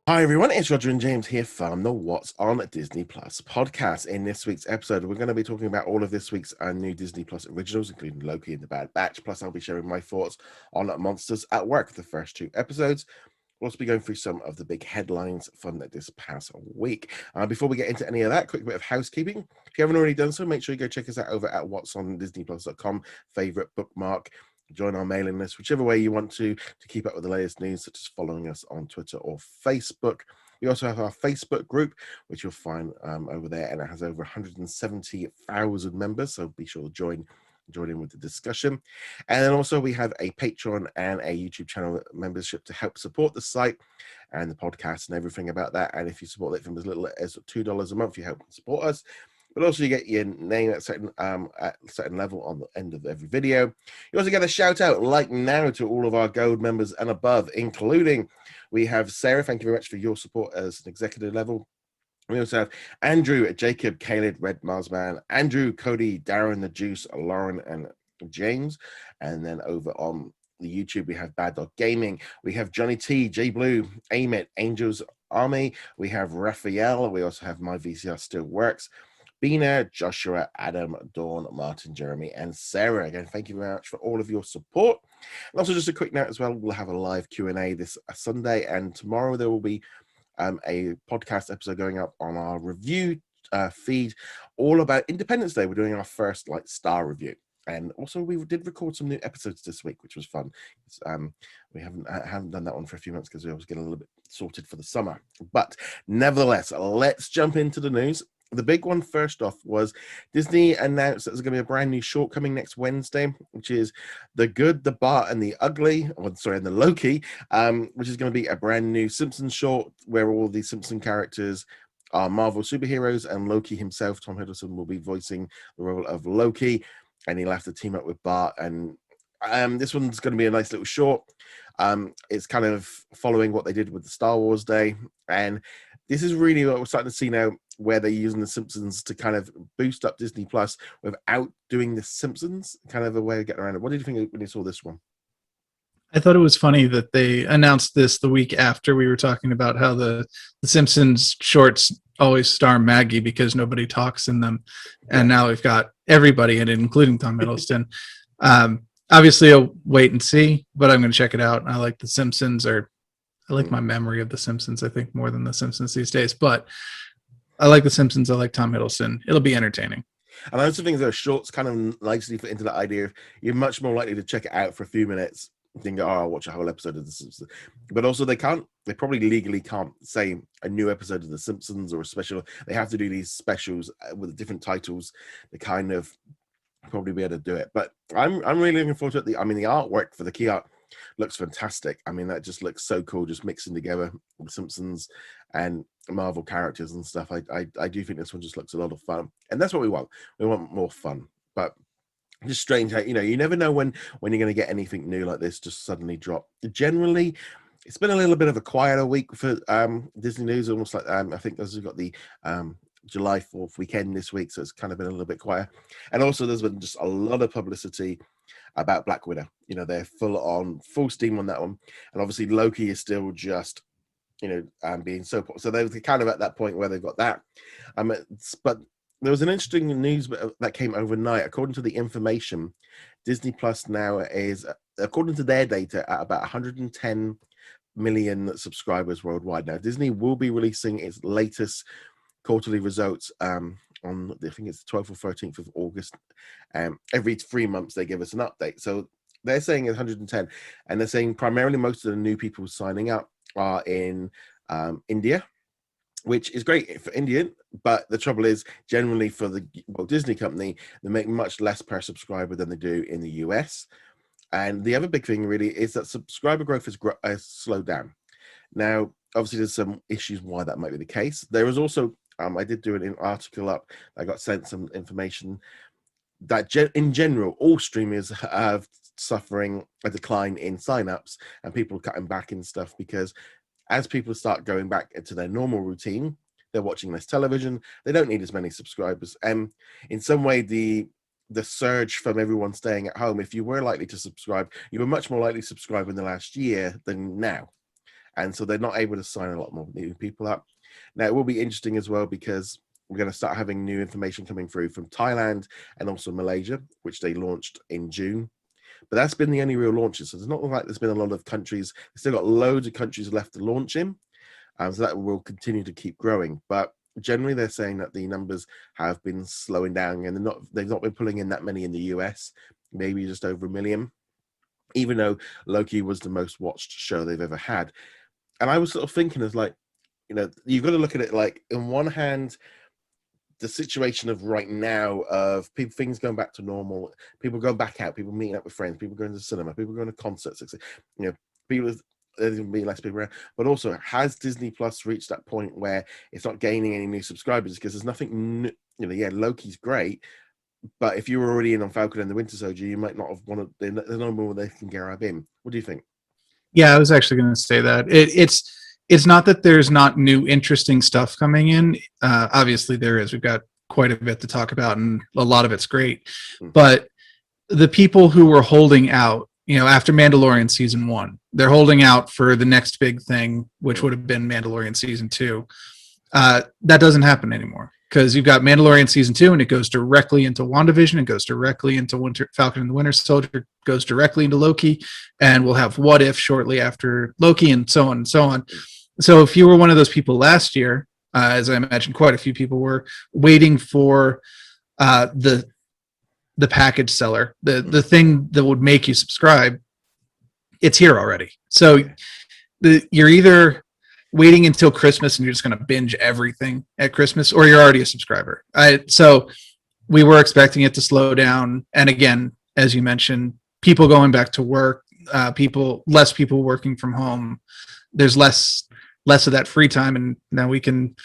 Hi everyone, it's Roger and James here from the What's on Disney Plus podcast. In this week's episode, we're going to be talking about all of this week's new Disney Plus originals, including Loki and the Bad Batch. Plus, I'll be sharing my thoughts on Monsters at Work, the first two episodes. We'll also be going through some of the big headlines from this past week. Before we get into any of that, quick bit of housekeeping. If you haven't already done so, make sure you go check us out over at whatsondisneyplus.com, favorite bookmark. Join our mailing list, whichever way you want to keep up with the latest news, such as following us on Twitter or Facebook. We also have our Facebook group, which you'll find over there, and it has over 170,000 members, so be sure to join in with the discussion. And then also we have a Patreon and a YouTube channel membership to help support the site and the podcast and everything about that. And if you support it from as little as $2 a month, you help support us. But also you get your name at certain level on the end of every video. You also get a shout out like now to all of our gold members and above, including we have Sarah. Thank you very much for your support as an executive level. We also have Andrew, Jacob, Caleb, Red Marsman, Andrew, Cody, Darren, the Juice, Lauren, and James. And then over on the YouTube, we have Bad Dog Gaming. We have Johnny T, J Blue, Amit, Angels Army. We have Raphael. We also have My VCR Still Works. Bina, Joshua, Adam, Dawn, Martin, Jeremy, and Sarah. Again, thank you very much for all of your support. And also, just a quick note as well, we'll have a live Q&A this Sunday, and tomorrow there will be a podcast episode going up on our review feed, all about Independence Day. We're doing our first star review. And also, we did record some new episodes this week, which was fun. We haven't done that one for a few months because we always get a little bit sorted for the summer. But nevertheless, let's jump into the news. The big one first off was Disney announced that there's going to be a brand new short coming next Wednesday, which is The Good, the Bad, and the Ugly, and the Loki, which is going to be a brand new Simpsons short where all the Simpson characters are Marvel superheroes, and Loki himself, Tom Hiddleston, will be voicing the role of Loki, and he'll have to team up with Bart. And this one's going to be a nice little short. It's kind of following what they did with the Star Wars Day, and this is really what we're starting to see now, where they're using the Simpsons to kind of boost up Disney Plus without doing the Simpsons, kind of a way of getting around it. What did you think when you saw this one? I thought it was funny that they announced this the week after we were talking about how the Simpsons shorts always star Maggie because nobody talks in them. And now we've got everybody in it, including Tom Hiddleston. Obviously, I'll wait and see, but I'm going to check it out. I like The Simpsons, or I like my memory of The Simpsons, I think, more than The Simpsons these days. But I like The Simpsons. I like Tom Hiddleston. It'll be entertaining. And I also think those shorts kind of nicely fit into that idea of you're much more likely to check it out for a few minutes, think, oh, I'll watch a whole episode of The Simpsons. But also they probably legally can't say a new episode of The Simpsons or a special. They have to do these specials with different titles to kind of probably be able to do it. But I'm really looking forward to it. The artwork for the key art looks fantastic. I mean, that just looks so cool, just mixing together the Simpsons and Marvel characters and stuff. I do think this one just looks a lot of fun, and that's what we want. We want more fun. But just strange how you never know when you're going to get anything new like this just suddenly drop. Generally, it's been a little bit of a quieter week for Disney news, almost like I think we've got the July 4th weekend this week, so it's kind of been a little bit quiet. And also there's been just a lot of publicity about Black Widow. They're full steam on that one, and obviously Loki is still just being so they're kind of at that point where they've got that. But there was an interesting news that came overnight. According to the information, Disney Plus now is, according to their data, at about 110 million subscribers worldwide. Now Disney will be releasing its latest quarterly results on, I think it's the 12th or 13th of August. Every 3 months they give us an update. So they're saying it's 110, and they're saying primarily most of the new people signing up are in India, which is great for India. But the trouble is, generally for the Walt Disney Company, they make much less per subscriber than they do in the US. And the other big thing really is that subscriber growth has slowed down. Now, obviously, there's some issues why that might be the case. There was also, I did do an article up. I got sent some information that in general, all streamers have suffering a decline in signups and people cutting back and stuff, because as people start going back into their normal routine, they're watching less television. They don't need as many subscribers. And in some way, the surge from everyone staying at home, if you were likely to subscribe, you were much more likely to subscribe in the last year than now. and so they're not able to sign a lot more new people up. Now it will be interesting as well because we're going to start having new information coming through from Thailand and also Malaysia, which they launched in June. But that's been the only real launches. So it's not like there's been a lot of countries. They've still got loads of countries left to launch in. So that will continue to keep growing. But generally, they're saying that the numbers have been slowing down, and they've not been pulling in that many in the US, maybe just over 1 million, even though Loki was the most watched show they've ever had. And I was sort of thinking as like, you've got to look at it like, on one hand, the situation of right now of people, things going back to normal, people going back out, people meeting up with friends, people going to the cinema, people going to concerts, people, there's going to be less people around. But also, has Disney Plus reached that point where it's not gaining any new subscribers because there's nothing new? Loki's great, but if you were already in on Falcon and the Winter Soldier, you might not have wanted. There's no more they can grab in. What do you think? Yeah, I was actually going to say that it's not that there's not new interesting stuff coming in. Obviously, there is. We've got quite a bit to talk about, and a lot of it's great. But the people who were holding out, after Mandalorian season 1, they're holding out for the next big thing, which would have been Mandalorian season 2. That doesn't happen anymore because you've got Mandalorian season 2, and it goes directly into WandaVision. It goes directly into Falcon and the Winter Soldier. Goes directly into Loki, and we'll have What If shortly after Loki, and so on and so on. So if you were one of those people last year, as I imagine quite a few people were, waiting for the package seller, the thing that would make you subscribe, it's here already. So you're either waiting until Christmas and you're just going to binge everything at Christmas, or you're already a subscriber. So we were expecting it to slow down. And again, as you mentioned, people going back to work, less people working from home. There's less of that free time. And now we can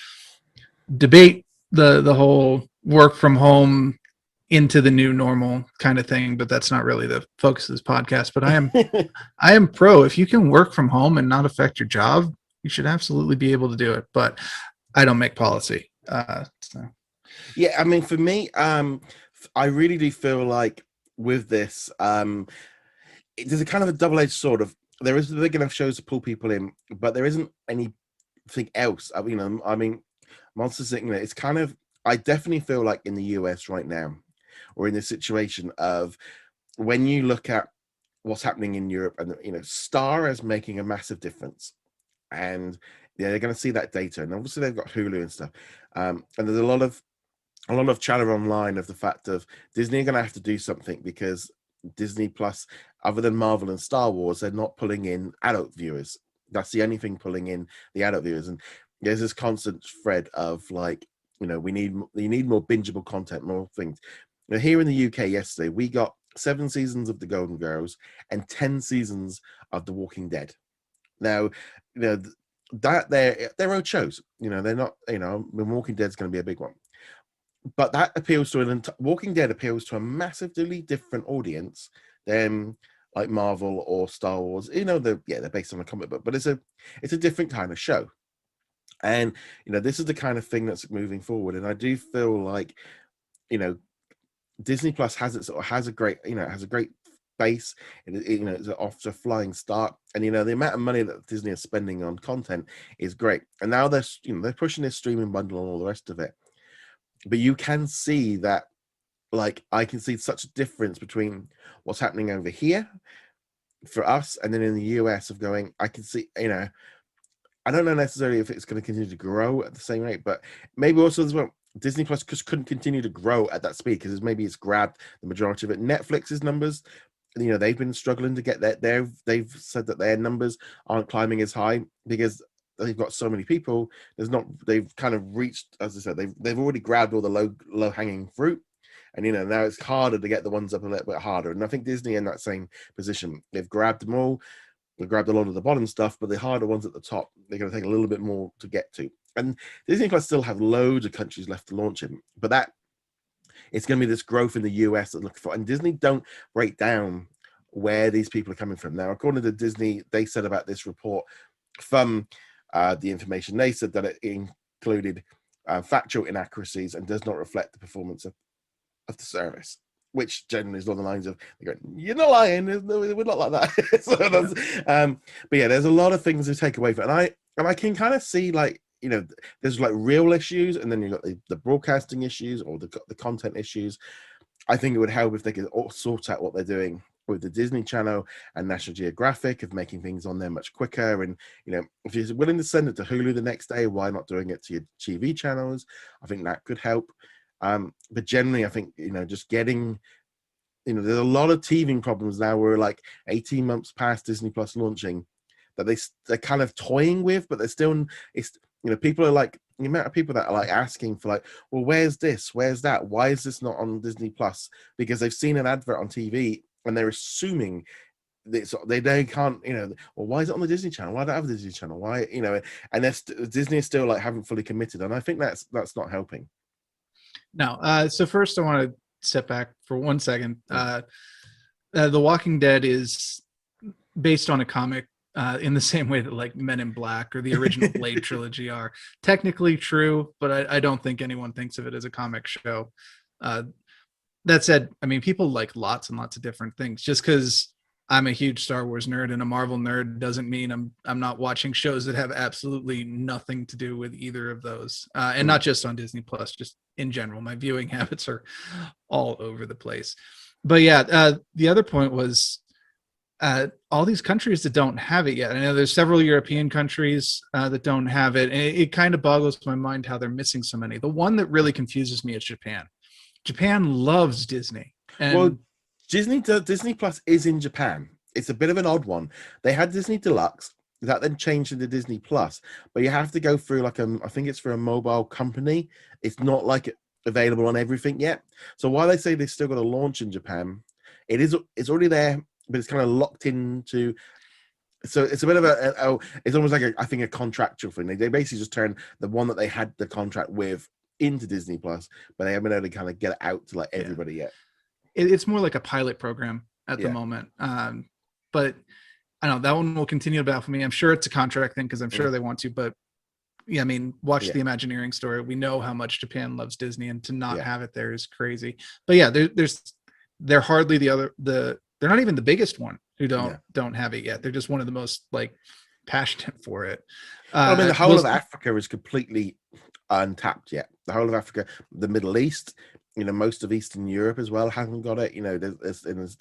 debate the whole work from home into the new normal kind of thing, but that's not really the focus of this podcast. But I am pro. If you can work from home and not affect your job, you should absolutely be able to do it. But I don't make policy. Yeah, I mean, for me, I really do feel like with this, there's a kind of a double-edged sword of, there is big enough shows to pull people in, but there isn't anything else. I mean, Monsters Inc. It's kind of, I definitely feel like in the US right now, or in this situation of, when you look at what's happening in Europe, and Star is making a massive difference, and they're going to see that data, and obviously they've got Hulu and stuff, and there's a lot of chatter online of the fact of Disney are going to have to do something because Disney Plus, other than Marvel and Star Wars, they're not pulling in adult viewers. That's the only thing pulling in the adult viewers. And there's this constant thread of like, you need more bingeable content, more things. Here in the UK yesterday, we got 7 seasons of The Golden Girls and 10 seasons of The Walking Dead. Now, that they're old shows. They're not. The Walking Dead's going to be a big one. But that appeals to Walking Dead appeals to a massively different audience than like Marvel or Star Wars. They're based on a comic book, but it's a different kind of show. And this is the kind of thing that's moving forward. And I do feel like Disney Plus has a great base. It's off to a flying start. And the amount of money that Disney is spending on content is great. And now they're pushing this streaming bundle and all the rest of it. But you can see that, like, I can see such a difference between what's happening over here for us and then in the US of going, I can see, I don't know necessarily if it's going to continue to grow at the same rate, but maybe also as well, Disney Plus just couldn't continue to grow at that speed because maybe it's grabbed the majority of it. Netflix's numbers, they've been struggling to get that. They've said that their numbers aren't climbing as high because they've got so many people. They've kind of reached, as I said, they've already grabbed all the low hanging fruit, and now it's harder to get the ones up a little bit harder. And I think Disney in that same position, they've grabbed them all. They've grabbed a lot of the bottom stuff, but the harder ones at the top, they're going to take a little bit more to get to. And Disney Plus still have loads of countries left to launch in, but that it's going to be this growth in the US that looking for. And Disney don't break down where these people are coming from. Now, according to Disney, they said about this report from the information, they said that it included factual inaccuracies and does not reflect the performance of the service. which generally is along the lines of, they go, "You're not lying. No, we're not like that." So but yeah, there's a lot of things to take away from it. And I can kind of see, like, there's like real issues, and then you've got the broadcasting issues or the content issues. I think it would help if they could all sort out what they're doing with the Disney Channel and National Geographic, of making things on there much quicker. And if you're willing to send it to Hulu the next day, why not doing it to your TV channels? I think that could help. But generally, I think just getting, there's a lot of teething problems now. We're like 18 months past Disney Plus launching, that they're kind of toying with, but they're still, it's people are like, the amount of people that are like asking for, like, well, where's this, where's that, why is this not on Disney Plus? Because they've seen an advert on TV and they're assuming they can't, well, why is it on the Disney Channel? Why don't I have the Disney Channel? Why, and Disney is still like haven't fully committed, and I think that's not helping. No. So first I want to step back for 1 second. The Walking Dead is based on a comic, in the same way that like Men in Black or the original Blade trilogy are. Technically true, but I don't think anyone thinks of it as a comic show. That said, I mean, people like lots and lots of different things. Just because I'm a huge Star Wars nerd and a Marvel nerd doesn't mean I'm not watching shows that have absolutely nothing to do with either of those. And not just on Disney Plus, just in general. My viewing habits are all over the place. But yeah, the other point was, all these countries that don't have it yet. I know there's several European countries that don't have it. And it kind of boggles my mind how they're missing so many. The one that really confuses me is Japan. Japan loves Disney. And Disney Plus is in Japan. It's a bit of an odd one. They had Disney Deluxe, that then changed into Disney Plus, but you have to go through like I think it's for a mobile company. It's not like available on everything yet. So while they say they've still got to launch in Japan, it's already there, but it's kind of locked into. So it's a bit of it's almost like I think a contractual thing. They basically just turn the one that they had the contract with into Disney Plus, but they haven't been able to kind of get it out to like everybody yet. It's more like a pilot program at the moment. But I don't know, that one will continue to baffle me. I'm sure it's a contract thing because I'm sure they want to, but yeah, I mean, watch the Imagineering story. We know how much Japan loves Disney, and to not have it there is crazy. But yeah, they're hardly they're not even the biggest one who don't have it yet. They're just one of the most like passionate for it. I mean, the whole of Africa is completely untapped yet. The whole of Africa, the Middle East, most of Eastern Europe as well hasn't got it. There's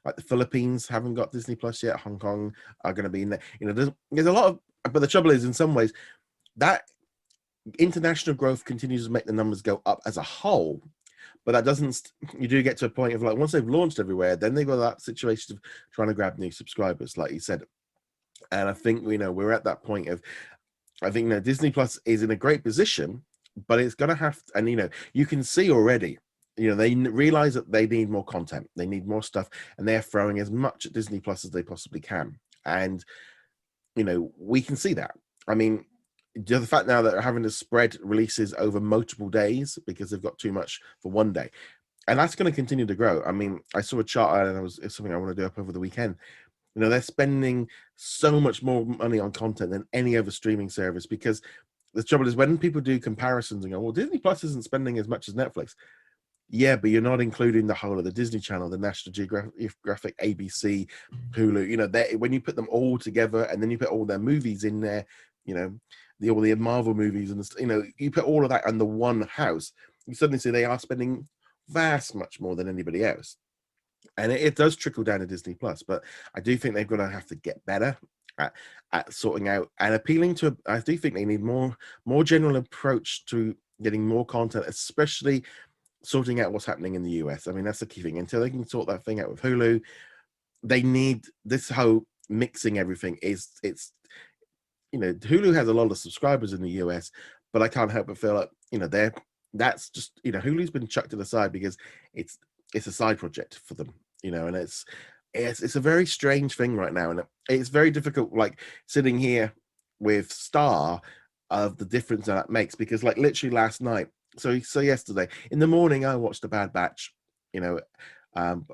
like the Philippines haven't got Disney Plus yet. Hong Kong are going to be in there. There's a lot of, but the trouble is, in some ways, that international growth continues to make the numbers go up as a whole. But that doesn't, you do get to a point of like, once they've launched everywhere, then they've got that situation of trying to grab new subscribers, like you said. And I think, we're at that point of, I think, Disney Plus is in a great position, but it's going to have, and, you can see already, they realize that they need more content. They need more stuff, and they're throwing as much at Disney Plus as they possibly can. And, we can see that. I mean, the fact now that they're having to spread releases over multiple days because they've got too much for one day, and that's going to continue to grow. I mean, I saw a chart, and it's something I want to do up over the weekend. They're spending so much more money on content than any other streaming service, because the trouble is, when people do comparisons and go, well, Disney Plus isn't spending as much as Netflix. Yeah, but you're not including the whole of the Disney Channel, the National Geographic, ABC, Hulu. When you put them all together, and then you put all their movies in there, all the Marvel movies, and you put all of that under one house, you suddenly see they are spending much more than anybody else. And it does trickle down to Disney Plus, but I do think they're going to have to get better at sorting out and appealing to. I do think they need more general approach to getting more content, especially sorting out what's happening in the US. I mean, that's the key thing. Until they can sort that thing out with Hulu, they need this whole mixing everything. Hulu has a lot of subscribers in the US, but I can't help but feel like that's just Hulu's been chucked to the side because it's a side project for them, and it's a very strange thing right now, and it's very difficult, like sitting here with Star, of the difference that makes, because like literally last night, so yesterday in the morning I watched The Bad Batch, but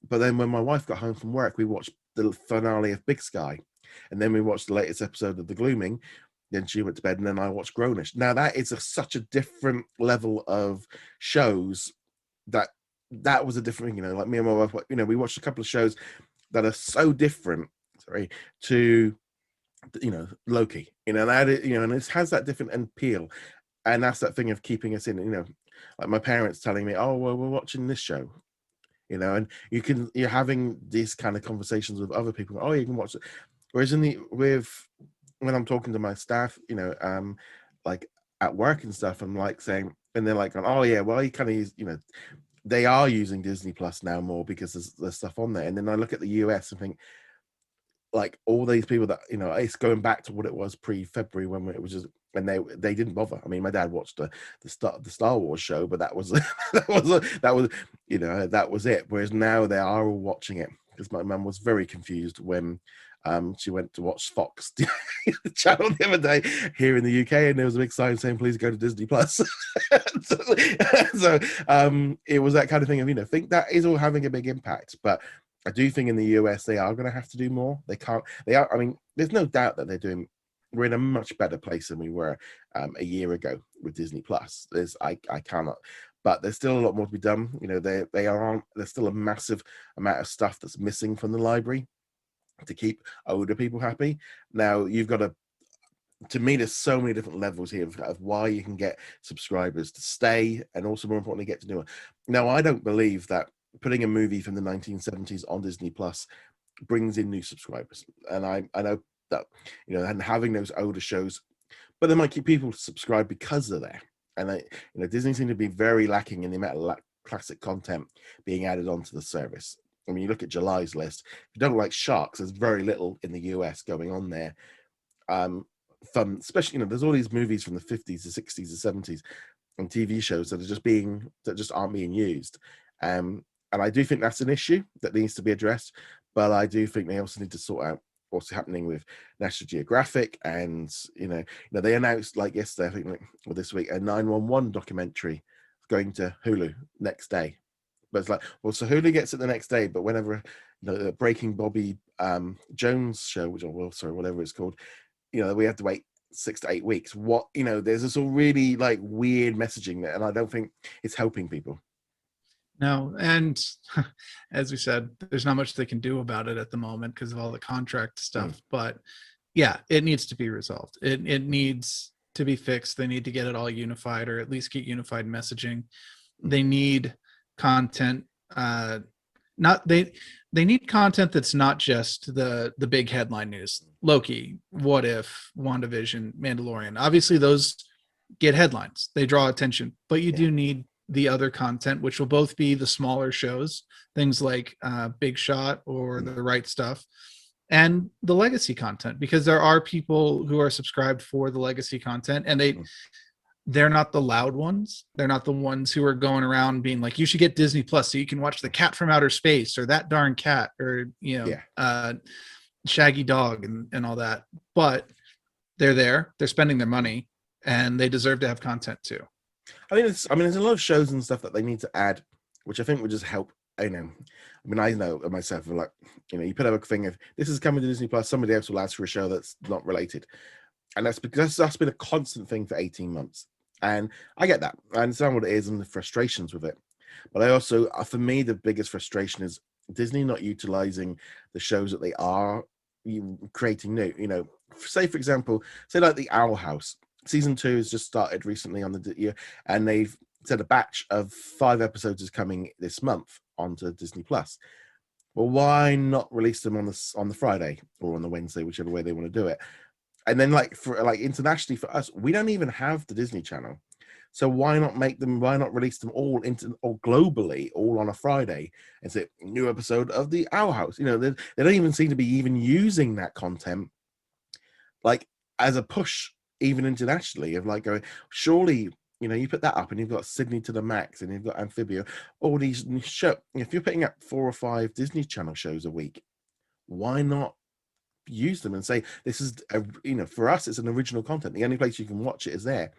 then when my wife got home from work, we watched the finale of Big Sky, and then we watched the latest episode of The Gloaming. Then she went to bed, and then I watched Grownish. Now that is such a different level of shows that that was a different thing, like me and my wife, we watched a couple of shows that are so different, to Loki, and it has that different appeal, and that's that thing of keeping us in, like my parents telling me, oh well, we're watching this show, and you're having these kind of conversations with other people, oh, you can watch it, whereas when I'm talking to my staff, like at work and stuff, I'm like saying, and they're like, oh yeah, well, you kind of use, they are using Disney Plus now more because there's stuff on there. And then I look at the US and think, like, all these people that, it's going back to what it was pre-February, when it was just, and they didn't bother. I mean, my dad watched the Star Wars show, but that was that was it. Whereas now they are all watching it, because my mum was very confused when she went to watch Fox channel the other day here in the UK, and there was a big sign saying, please go to Disney Plus. so it was that kind of thing of, I think that is all having a big impact. But I do think in the US they are going to have to do more. I mean, there's no doubt that we're in a much better place than we were a year ago with Disney Plus. I cannot, but there's still a lot more to be done. There's still a massive amount of stuff that's missing from the library to keep older people happy. Now you've got to me, there's so many different levels here of why you can get subscribers to stay, and also more importantly, get to do it. Now, I don't believe that putting a movie from the 1970s on Disney Plus brings in new subscribers. And I know that, and having those older shows, but they might keep people subscribed because they're there. And Disney seems to be very lacking in the amount of classic content being added onto the service. I mean, you look at July's list. If you don't like sharks, there's very little in the US going on there. Fun, especially, there's all these movies from the 50s, the 60s, the 70s, and TV shows that just aren't being used. And I do think that's an issue that needs to be addressed. But I do think they also need to sort out what's happening with National Geographic, and they announced, like yesterday, I think, or this week, a 911 documentary going to Hulu next day. But it's like, well, so Hulu gets it the next day, but whenever the Breaking Bobby Jones show, whatever it's called, we have to wait 6 to 8 weeks. There's this all really like weird messaging there, and I don't think it's helping people. No, and as we said, there's not much they can do about it at the moment because of all the contract stuff. But yeah, it needs to be resolved. It needs to be fixed. They need to get it all unified, or at least get unified messaging. They need content. They need content that's not just the big headline news. Loki, What If, WandaVision, Mandalorian. Obviously, those get headlines. They draw attention, but you do need the other content, which will both be the smaller shows, things like Big Shot or The Right Stuff, and the legacy content, because there are people who are subscribed for the legacy content, and they're not the loud ones. They're not the ones who are going around being like, you should get Disney Plus so you can watch The Cat from Outer Space, or That Darn Cat, or Shaggy Dog, and all that. But they're there, they're spending their money, and they deserve to have content too. I mean, there's a lot of shows and stuff that they need to add, which I think would just help. I know myself, like, you put up a thing of, this is coming to Disney Plus, somebody else will ask for a show that's not related. And that's because that's been a constant thing for 18 months. And I get that. I understand what it is and the frustrations with it. But I also, for me, the biggest frustration is Disney not utilizing the shows that they are creating new. Say, for example, like the Owl House. Season 2 has just started recently on the year, and they've said a batch of 5 episodes is coming this month onto Disney Plus. Well, why not release them on the Friday or on the Wednesday, whichever way they want to do it? And then, internationally for us, we don't even have the Disney Channel, so why not release them all globally, all on a Friday, and say new episode of the Owl House? They don't even seem to be even using that content like as a push, even internationally, of like going, surely, you put that up and you've got Sydney to the Max and you've got Amphibia, all these shows. If you're putting up 4 or 5 Disney Channel shows a week, why not use them and say, this is for us, it's an original content. The only place you can watch it is there.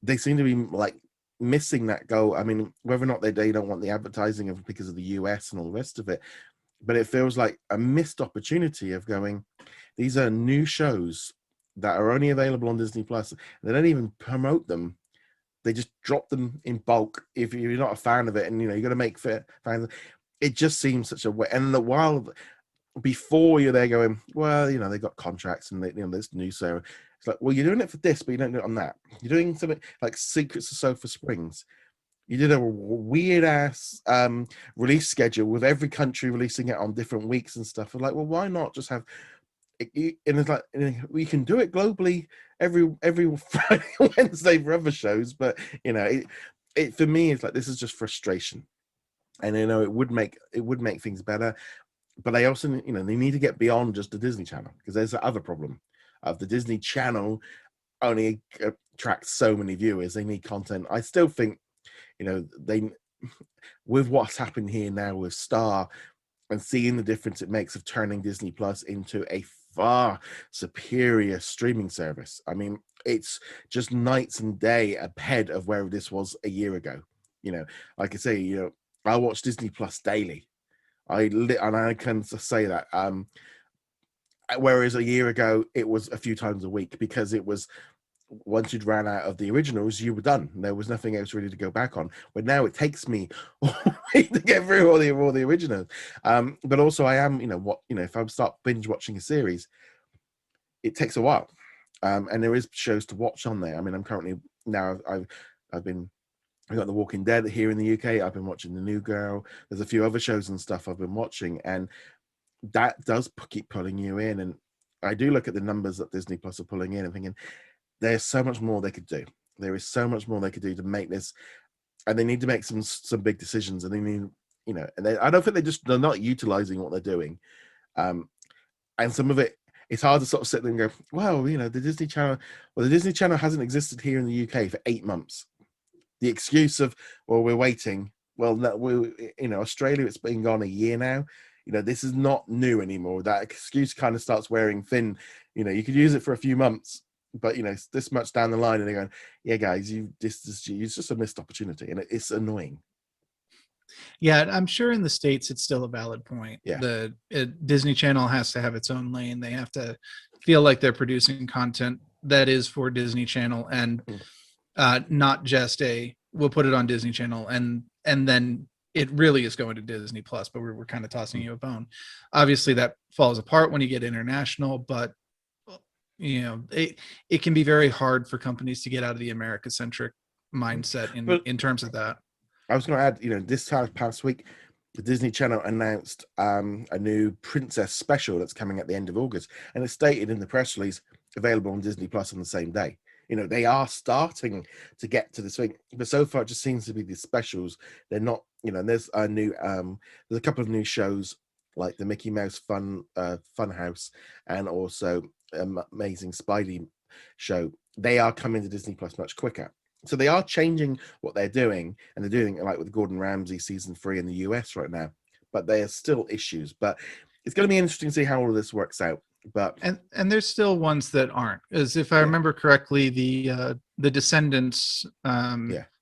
They seem to be like missing that goal. I mean, whether or not they don't want the advertising of because of the US and all the rest of it, but it feels like a missed opportunity of going, these are new shows that are only available on Disney Plus. They don't even promote them. they just drop them in bulk if you're not a fan of it, and you got to make fans. It just seems such a way. And the while before you're there going, well, they got contracts and this new server. It's like, well, you're doing it for this, but you don't do it on that. You're doing something like Secrets of Sofa Springs. You did a weird ass release schedule with every country releasing it on different weeks and stuff. I'm like, well, why not just have it? And it's like, we can do it globally every Friday and Wednesday for other shows, but it for me, it's like, this is just frustration. And it would make things better. But I also, they need to get beyond just the Disney Channel, because there's the other problem of the Disney Channel only attracts so many viewers. They need content. I still think, they, with what's happened here now with Star and seeing the difference it makes of turning Disney Plus into a far superior streaming service. I mean, it's just nights and day ahead of where this was a year ago. Like I say, I watch Disney Plus daily. And I can say that. Whereas a year ago, it was a few times a week, because it was, once you'd ran out of the originals, you were done. There was nothing else really to go back on. But now it takes me to get through all the originals. But also, I am, if I start binge watching a series, it takes a while. And there is shows to watch on there. I mean, I'm currently now I've got The Walking Dead here in the UK. I've been watching The New Girl. There's a few other shows and stuff I've been watching, and that does keep pulling you in. And I do look at the numbers that Disney Plus are pulling in and thinking, there's so much more they could do. There is so much more they could do to make this, and they need to make some big decisions. And they need, and I don't think they're not utilizing what they're doing. And some of it's hard to sort of sit there and go, well, the Disney Channel hasn't existed here in the UK for 8 months. The excuse of, well, we're waiting. Well, no, Australia, it's been gone a year now. This is not new anymore. That excuse kind of starts wearing thin. You could use it for a few months, but this much down the line, and they're going, yeah, guys, it's just a missed opportunity, and it's annoying. Yeah, I'm sure in the States it's still a valid point. Yeah. The Disney Channel has to have its own lane. They have to feel like they're producing content that is for Disney Channel, and not just we'll put it on Disney Channel and then it really is going to Disney Plus, but we're kind of tossing you a bone. Obviously that falls apart when you get international, but it can be very hard for companies to get out of the America-centric mindset in terms of that. I was going to add, this past week, the Disney Channel announced a new Princess special that's coming at the end of August, and it's stated in the press release available on Disney Plus on the same day. They are starting to get to this thing, but so far it just seems to be these specials. They're not, there's there's a couple of new shows like the Mickey Mouse Fun House and also Amazing Spidey show. They are coming to Disney Plus much quicker. So they are changing what they're doing, and they're doing it like with Gordon Ramsay season 3 in the US right now, but there are still issues. But it's going to be interesting to see how all of this works out. But and there's still ones that aren't, as if I remember correctly, the Descendants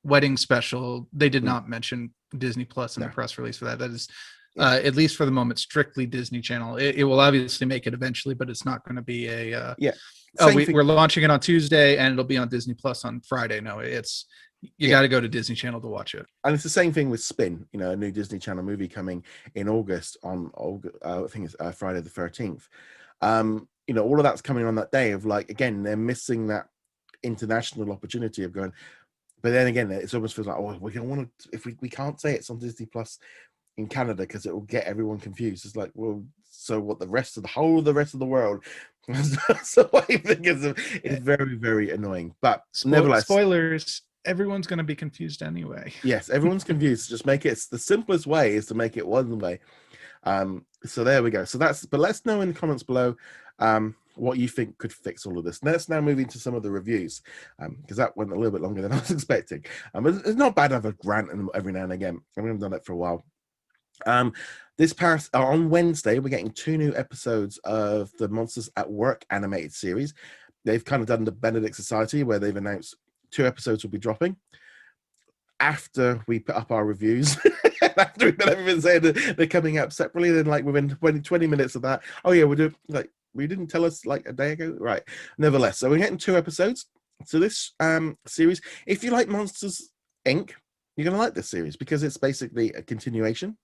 wedding special, they did not mention Disney Plus in the press release for that. That is at least for the moment strictly Disney Channel. It will obviously make it eventually, but it's not going to be a we're launching it on Tuesday and it'll be on Disney Plus on Friday. No, it's you got to go to Disney Channel to watch it. And it's the same thing with Spin, a new Disney Channel movie coming in August on I think it's Friday the 13th. All of that's coming on that day of, like, again, they're missing that international opportunity of going. But then again, it's almost feels like, oh, we don't want to, if we can't say it's on Disney Plus in Canada because it will get everyone confused. It's like, well, so what, the rest of the world? So I think it's very, very annoying. But nevertheless, spoilers, everyone's going to be confused anyway. Yes, everyone's confused. Just make it, the simplest way is to make it one way. So there we go. So but let's know in the comments below what you think could fix all of this. Let's now move into some of the reviews, because that went a little bit longer than I was expecting. But it's not bad to have a rant every now and again. I haven't done it for a while. This past on Wednesday, we're getting 2 new episodes of the Monsters at Work animated series. They've kind of done the Benedict Society, where they've announced 2 episodes will be dropping after we put up our reviews. After we've got everything saying that they're coming up separately, then like within 20 minutes of that, oh yeah, we're doing, like, we didn't tell us like a day ago, right? Nevertheless, so we're getting 2 episodes. So this series, if you like Monsters Inc., you're going to like this series because it's basically a continuation.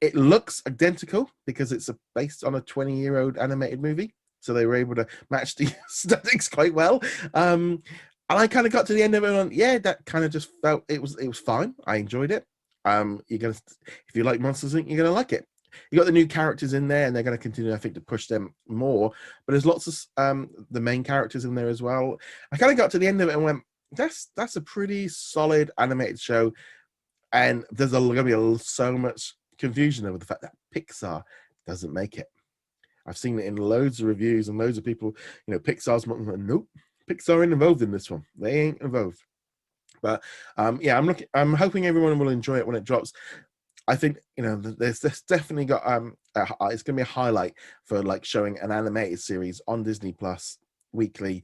It looks identical because it's based on a 20-year-old animated movie. So they were able to match the aesthetics quite well. And I kind of got to the end of it and went, yeah, that kind of just felt it was fine. I enjoyed it. If you like Monsters Inc., you're gonna like it. You got the new characters in there, and they're going to continue, I think, to push them more. But there's lots of the main characters in there as well. I kind of got to the end of it and went, that's a pretty solid animated show. And there's going to be so much confusion over the fact that Pixar doesn't make it. I've seen it in loads of reviews and loads of people, Pixar's nope, Pixar ain't involved in this one. They ain't involved. But yeah, I'm hoping everyone will enjoy it when it drops. I think there's definitely got it's gonna be a highlight for like showing an animated series on Disney Plus weekly.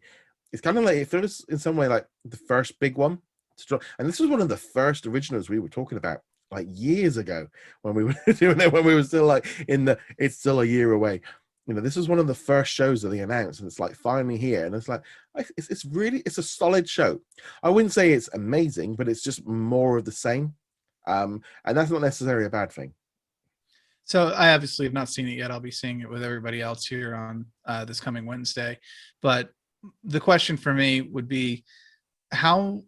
It's kind of like, it feels in some way like the first big one to drop, and this was one of the first originals we were talking about like years ago when we were doing it, when we were still like it's still a year away. This was one of the first shows that they announced, and it's like finally here, and it's like it's a solid show. I wouldn't say it's amazing, but it's just more of the same. And that's not necessarily a bad thing. So I obviously have not seen it yet. I'll be seeing it with everybody else here on this coming Wednesday. But the question for me would be, how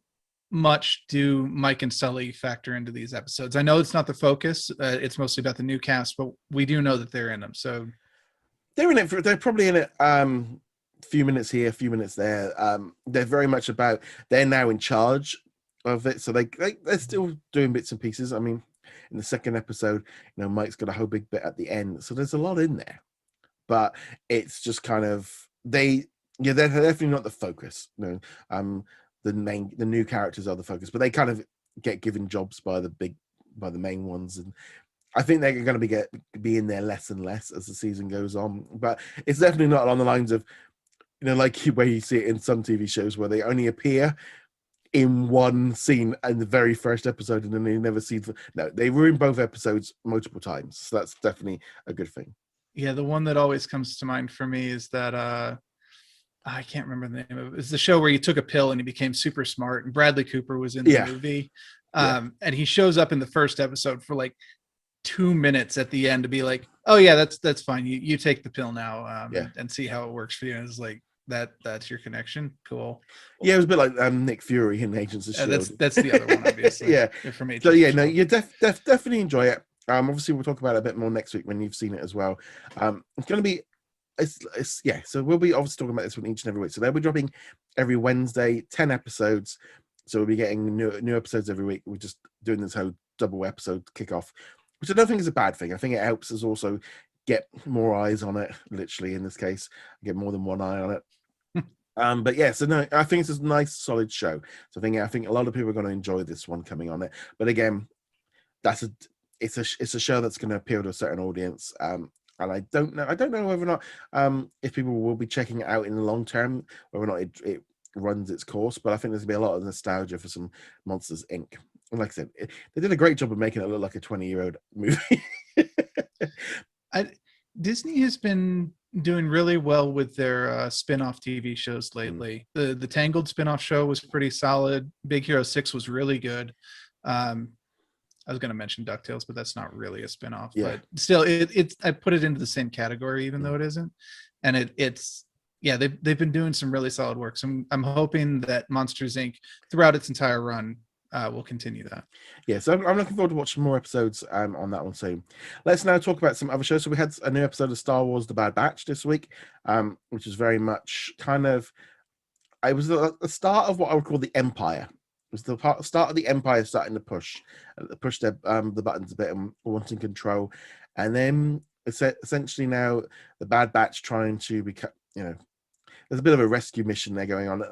much do Mike and Sully factor into these episodes? I know it's not the focus. It's mostly about the new cast, but we do know that they're in them. So they're in it. They're probably in it. Few minutes here, a few minutes there. They're very much about. They're now in charge of it, so they're still doing bits and pieces. I mean, in the second episode, Mike's got a whole big bit at the end, so there's a lot in there. But it's just kind of they're definitely not the focus. The new characters are the focus, but they kind of get given jobs by the main ones, and I think they're going to be in there less and less as the season goes on. But it's definitely not along the lines of like where you see it in some TV shows where they only appear in one scene in the very first episode and then they never see no, they were in both episodes multiple times, so that's definitely a good thing. Yeah, the one that always comes to mind for me is that I can't remember the name of it. It's the show where he took a pill and he became super smart, and Bradley Cooper was in the movie. And he shows up in the first episode for like 2 minutes at the end to be like, oh yeah, that's fine, you take the pill now, and see how it works for you. And it's like, that's your connection. Cool. Yeah, it was a bit like Nick Fury in Agents of Shield. That's the other one, obviously. Yeah, from Agents so yeah, no, you definitely enjoy it. Obviously we'll talk about it a bit more next week when you've seen it as well. It's going to be so we'll be obviously talking about this one each and every week. So they'll be dropping every Wednesday, 10 episodes. So we'll be getting new episodes every week. We're just doing this whole double episode kickoff, which I don't think is a bad thing. I think it helps us also get more eyes on it, literally in this case, get more than one eye on it. But yeah, so no, I think it's a nice, solid show. So I think a lot of people are going to enjoy this one coming on it. But again, it's a show that's going to appeal to a certain audience. And I don't know whether or not if people will be checking it out in the long term, whether or not it runs its course. But I think there's going to be a lot of nostalgia for some Monsters Inc. And like I said, they did a great job of making it look like a 20-year-old movie. Disney has been doing really well with their spin-off TV shows lately. The Tangled spin-off show was pretty solid. Big Hero 6 was really good. I was going to mention DuckTales, but that's not really a spin-off. But still, it's I put it into the same category, even though it isn't. And they've been doing some really solid work. So I'm hoping that Monsters Inc. throughout its entire run will continue that. Yeah, so I'm looking forward to watching more episodes on that one soon. Let's now talk about some other shows. So we had a new episode of Star Wars: The Bad Batch this week, which is very much it was the start of what I would call the Empire. It was the start of the Empire starting to push their the buttons a bit and wanting control, and then it's essentially now the Bad Batch trying to become, there's a bit of a rescue mission there going on.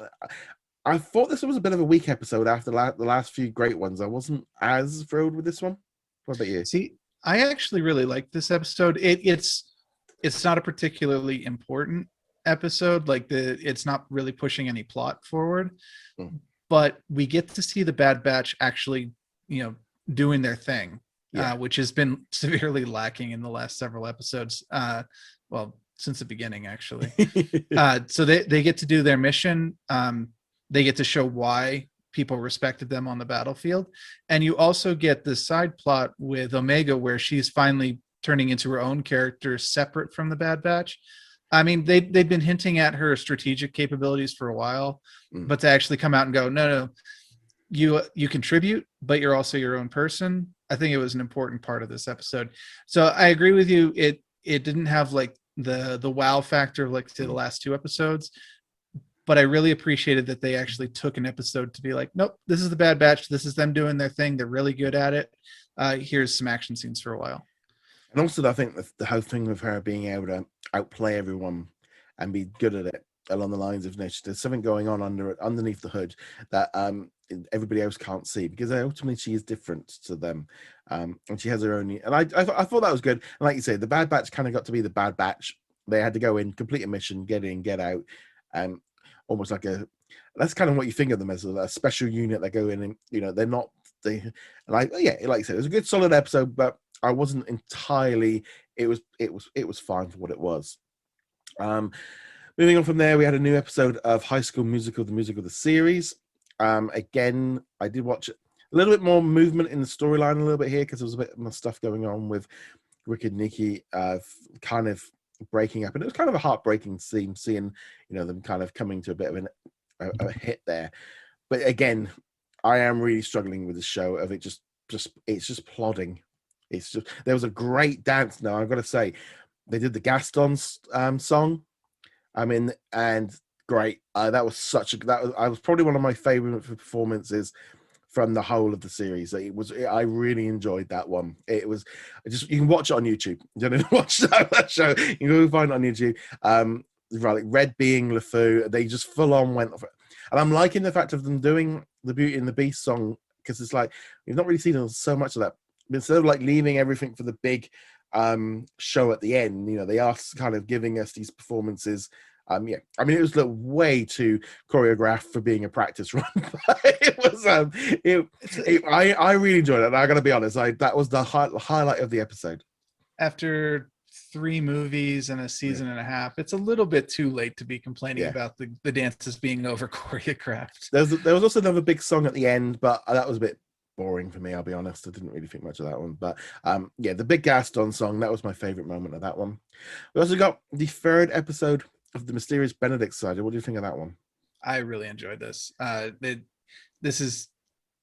I thought this was a bit of a weak episode after the last few great ones. I wasn't as thrilled with this one. What about you? See, I actually really liked this episode. It's not a particularly important episode. Like it's not really pushing any plot forward, but we get to see the Bad Batch actually, doing their thing, which has been severely lacking in the last several episodes. Well, since the beginning, actually. So they get to do their mission. they get to show why people respected them on the battlefield. And you also get the side plot with Omega where she's finally turning into her own character separate from the Bad Batch. I mean, they've been hinting at her strategic capabilities for a while, but to actually come out and go, no, you contribute, but you're also your own person. I think it was an important part of this episode. So I agree with you. It didn't have like the wow factor like to the last two episodes, but I really appreciated that they actually took an episode to be like, nope, this is the Bad Batch. This is them doing their thing. They're really good at it. Here's some action scenes for a while. And also, I think the whole thing of her being able to outplay everyone and be good at it along the lines of there's something going on underneath the hood that everybody else can't see, because ultimately she is different to them, and she has her own. And I thought that was good. And like you say, the Bad Batch kind of got to be the Bad Batch. They had to go in, complete a mission, get in, get out, and almost like that's kind of what you think of them as, a special unit that go in, and they're not like you said, it was a good solid episode, but I wasn't entirely. It was fine for what it was. Moving on from there, we had a new episode of High School Musical, the musical, the series. Again, I did watch it. A little bit more movement in the storyline a little bit here, because there was a bit more stuff going on with Rick and Nikki kind of breaking up, and it was kind of a heartbreaking scene, seeing them kind of coming to a bit of a hit there. But again, I am really struggling with the show of it's just plodding. It's just, there was a great dance. Now I've got to say, they did the Gaston song. I mean, and great. That was probably one of my favorite performances from the whole of the series. I really enjoyed that one. It was you can watch it on YouTube. You don't watch that show. You can go find it on YouTube. Like Red being LeFou, they just full on went off it. And I'm liking the fact of them doing the Beauty and the Beast song, because it's like we've not really seen so much of that. Instead of like leaving everything for the big show at the end, they are kind of giving us these performances. I mean, it was way too choreographed for being a practice run. It was I really enjoyed it, and I gotta be honest, that was the highlight of the episode. After 3 movies and a season and a half, it's a little bit too late to be complaining about the dances being over choreographed. There was also another big song at the end, but that was a bit boring for me, I'll be honest. I didn't really think much of that one. But the big Gaston song, that was my favorite moment of that one. We also got the 3rd episode of the Mysterious Benedict Society. What do you think of that one? I really enjoyed this. This is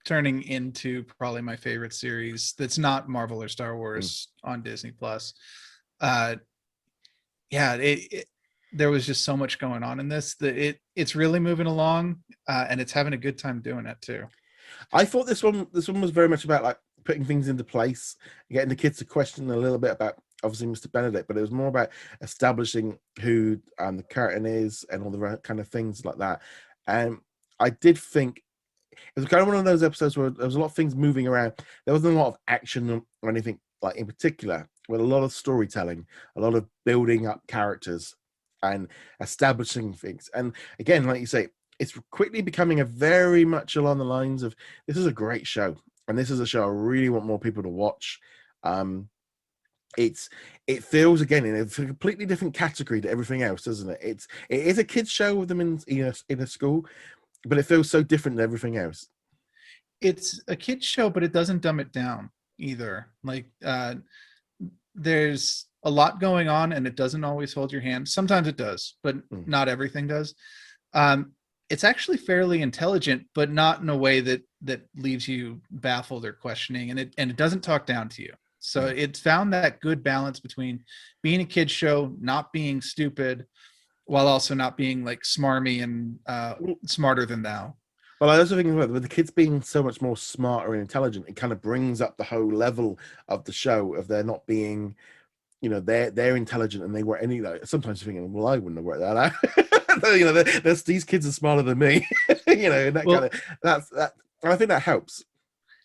turning into probably my favorite series that's not Marvel or Star Wars on Disney Plus. There was just so much going on in this that it's really moving along, and it's having a good time doing it too. I thought this one was very much about like putting things into place, getting the kids to question a little bit about obviously Mr. Benedict, but it was more about establishing who the character is and all the kind of things like that. And I did think it was kind of one of those episodes where there was a lot of things moving around. There wasn't a lot of action or anything like in particular, with a lot of storytelling, a lot of building up characters and establishing things. And again, like you say, it's quickly becoming a very much along the lines of, this is a great show, and this is a show I really want more people to watch. It feels again in a completely different category to everything else, doesn't it? It is a kids show with them in a school, but it feels so different than everything else. It's a kids show, but it doesn't dumb it down either. Like there's a lot going on, and it doesn't always hold your hand. Sometimes it does, but not everything does. It's actually fairly intelligent, but not in a way that leaves you baffled or questioning, and it doesn't talk down to you. So it's found that good balance between being a kid's show, not being stupid, while also not being like smarmy and smarter than thou. Well, I also think with the kids being so much more smarter and intelligent, it kind of brings up the whole level of the show of there not being, they're intelligent and they were any. Sometimes you're thinking, well, I wouldn't have worked that out. These kids are smarter than me. And that kind of that. I think that helps.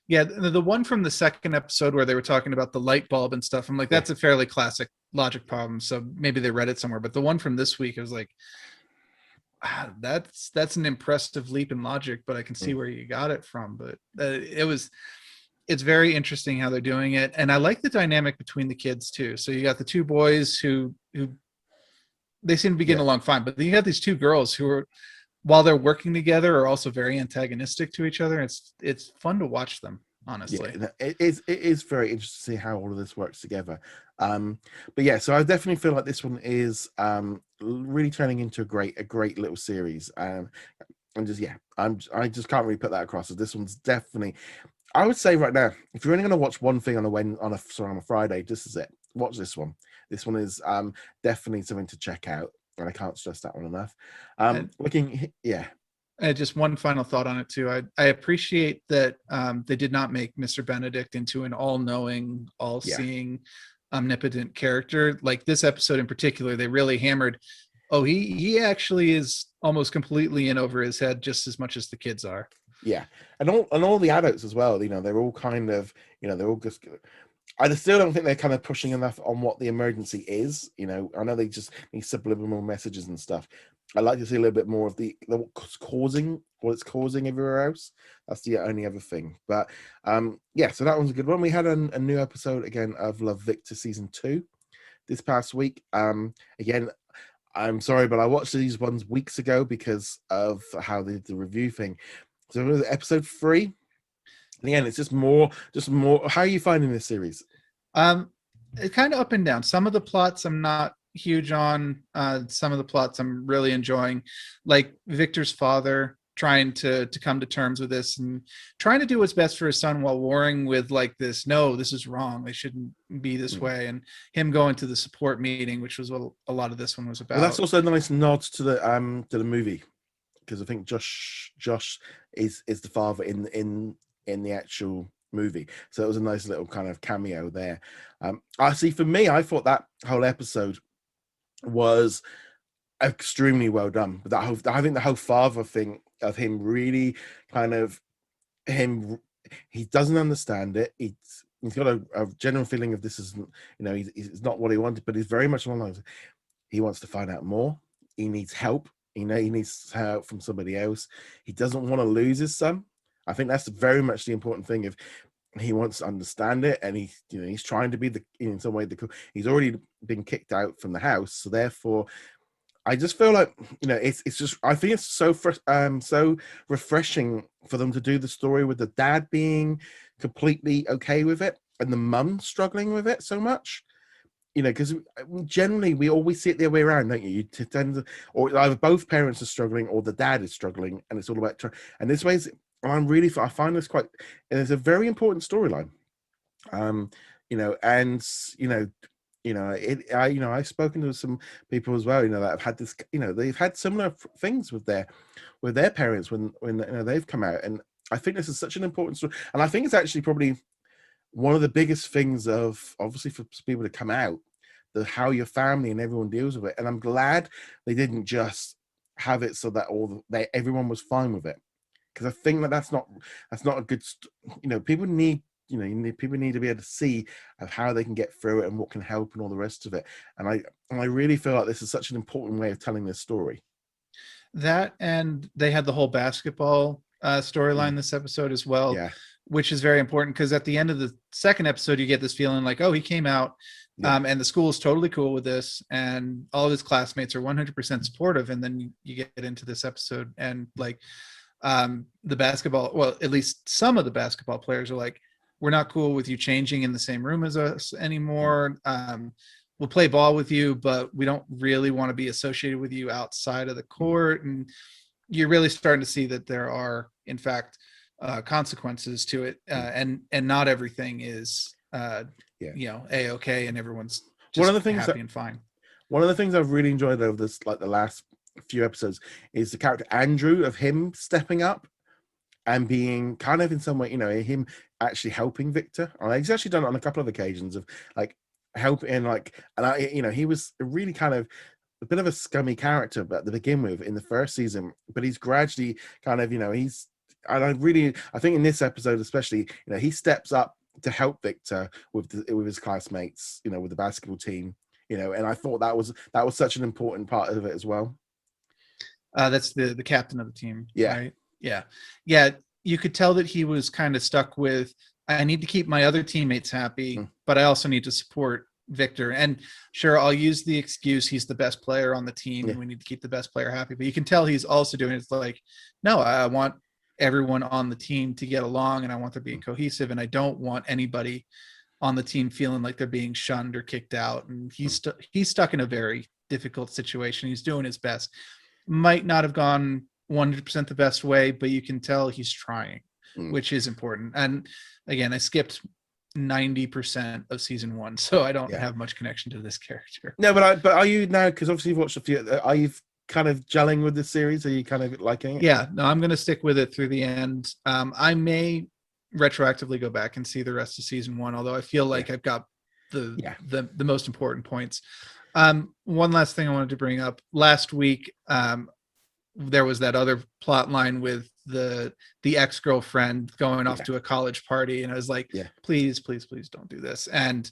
Yeah, the one from the 2nd episode where they were talking about the light bulb and stuff, I'm like, that's a fairly classic logic problem. So maybe they read it somewhere. But the one from this week, I was like, that's an impressive leap in logic, but I can see where you got it from. But it's very interesting how they're doing it, and I like the dynamic between the kids too. So you got the 2 boys who they seem to be getting along fine, but then you got these 2 girls who are while they're working together, are also very antagonistic to each other. It's fun to watch them, honestly. Yeah, it is very interesting to see how all of this works together. But yeah, so I definitely feel like this one is really turning into a great little series. And just yeah, I just can't really put that across. So this one's definitely, I would say right now, if you're only going to watch one thing on a Friday, this is it. Watch this one. This one is definitely something to check out, and I can't stress that one enough. And Looking, yeah, just one final thought on it too. I appreciate that they did not make Mr. Benedict into an all-knowing, yeah, all-seeing, omnipotent character. Like this episode in particular, they really hammered, oh, he actually is almost completely in over his head just as much as the kids are. yeah, and all the adults as well. They're all kind of, they're all just. I still don't think they're kind of pushing enough on what the emergency is. I know they just need subliminal messages and stuff. I'd like to see a little bit more of what it's causing everywhere else. That's the only other thing. But yeah, so that one's a good one. We had a new episode again of Love Victor season 2 this past week. Again, I'm sorry, but I watched these ones weeks ago because of how the review thing. So it was episode 3. And again, it's just more. How are you finding this series? It's kind of up and down. Some of the plots I'm not huge on. Some of the plots I'm really enjoying, like Victor's father trying to come to terms with this and trying to do what's best for his son while warring with like this, no, this is wrong, they shouldn't be this way, and him going to the support meeting, which was what a lot of this one was about. Well, that's also a nice nod to the movie, because I think Josh is the father in the actual movie, so it was a nice little kind of cameo there. I see. For me, I thought that whole episode was extremely well done. But I think the whole father thing of him really kind of he doesn't understand it. He's got a general feeling of this isn't, he's not what he wanted, but he's very much along the lines. He wants to find out more. He needs help. He needs help from somebody else. He doesn't want to lose his son. I think that's very much the important thing. If he wants to understand it, and he's trying to be in some way he's already been kicked out from the house, so therefore I just feel like it's just, I think it's so refreshing for them to do the story with the dad being completely okay with it and the mum struggling with it so much. Because generally we always see it the other way around, don't you? You tend to, or either both parents are struggling or the dad is struggling, and it's all about and this way, I find this quite, and it's a very important storyline. And I've spoken to some people as well, that have had this, they've had similar things with their parents when they've come out, and I think this is such an important story, and I think it's actually probably one of the biggest things of, obviously, for people to come out, how your family and everyone deals with it. And I'm glad they didn't just have it so that everyone was fine with it, because I think that's not a good people need people need to be able to see of how they can get through it and what can help and all the rest of it. And I really feel like this is such an important way of telling this story. That, and they had the whole basketball storyline this episode as well, Yeah, which is very important, because at the end of the second episode you get this feeling like, oh, he came out, and the school is totally cool with this, and all of his classmates are 100% supportive, and then you get into this episode and like the basketball, well, at least some of the basketball players are like, we're not cool with you changing in the same room as us anymore. We'll play ball with you, but we don't really want to be associated with you outside of the court. And you're really starting to see that there are, in fact, consequences to it, and not everything is a-okay, and everyone's just one of the things happy and fine. One of the things I've really enjoyed over this, like the last few episodes, is the character Andrew, of him stepping up and being kind of in some way, him actually helping Victor. And he's actually done it on a couple of occasions of like helping, he was really kind of a bit of a scummy character, but to begin with in the first season, but he's gradually kind of, I think in this episode especially, he steps up to help Victor with his classmates, with the basketball team, and I thought that was such an important part of it as well. That's the captain of the team, yeah. right? Yeah. You could tell that he was kind of stuck with, I need to keep my other teammates happy, but I also need to support Victor. And sure, I'll use the excuse he's the best player on the team Yeah. and we need to keep the best player happy. But you can tell he's also doing it's like, no, I want everyone on the team to get along and I want there to be cohesive. And I don't want anybody on the team feeling like they're being shunned or kicked out. And he's stuck in a very difficult situation. He's doing his best. Might not have gone 100% the best way, but you can tell he's trying, which is important. And again, I skipped 90% of season 1, so I don't have much connection to this character. No, but are you now, because obviously you've watched a few, are you kind of gelling with this series? Are you kind of liking it? Yeah, no, I'm going to stick with it through the end. I may retroactively go back and see the rest of season 1, although I feel like I've got the most important points. One last thing I wanted to bring up. Last week, there was that other plot line with the ex-girlfriend going off to a college party, and I was like, please don't do this. And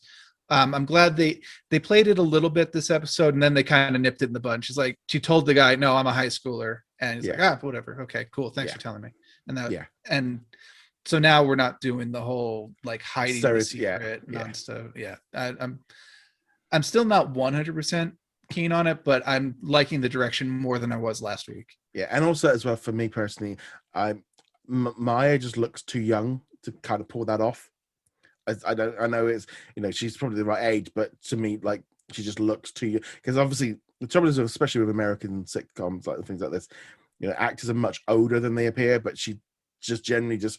I'm glad they played it a little bit this episode, and then they kind of nipped it in the bud. She's like, she told the guy, no, I'm a high schooler, and he's like, whatever, okay, cool, thanks for telling me. And that and so now we're not doing the whole like hiding the secret stuff. I'm still not 100% keen on it, but I'm liking the direction more than I was last week. Yeah, and also as well for me personally, Maya just looks too young to kind of pull that off. I know it's, she's probably the right age, but to me, like, she just looks too young. Because obviously the trouble is, especially with American sitcoms, like things like this, actors are much older than they appear, but she just generally just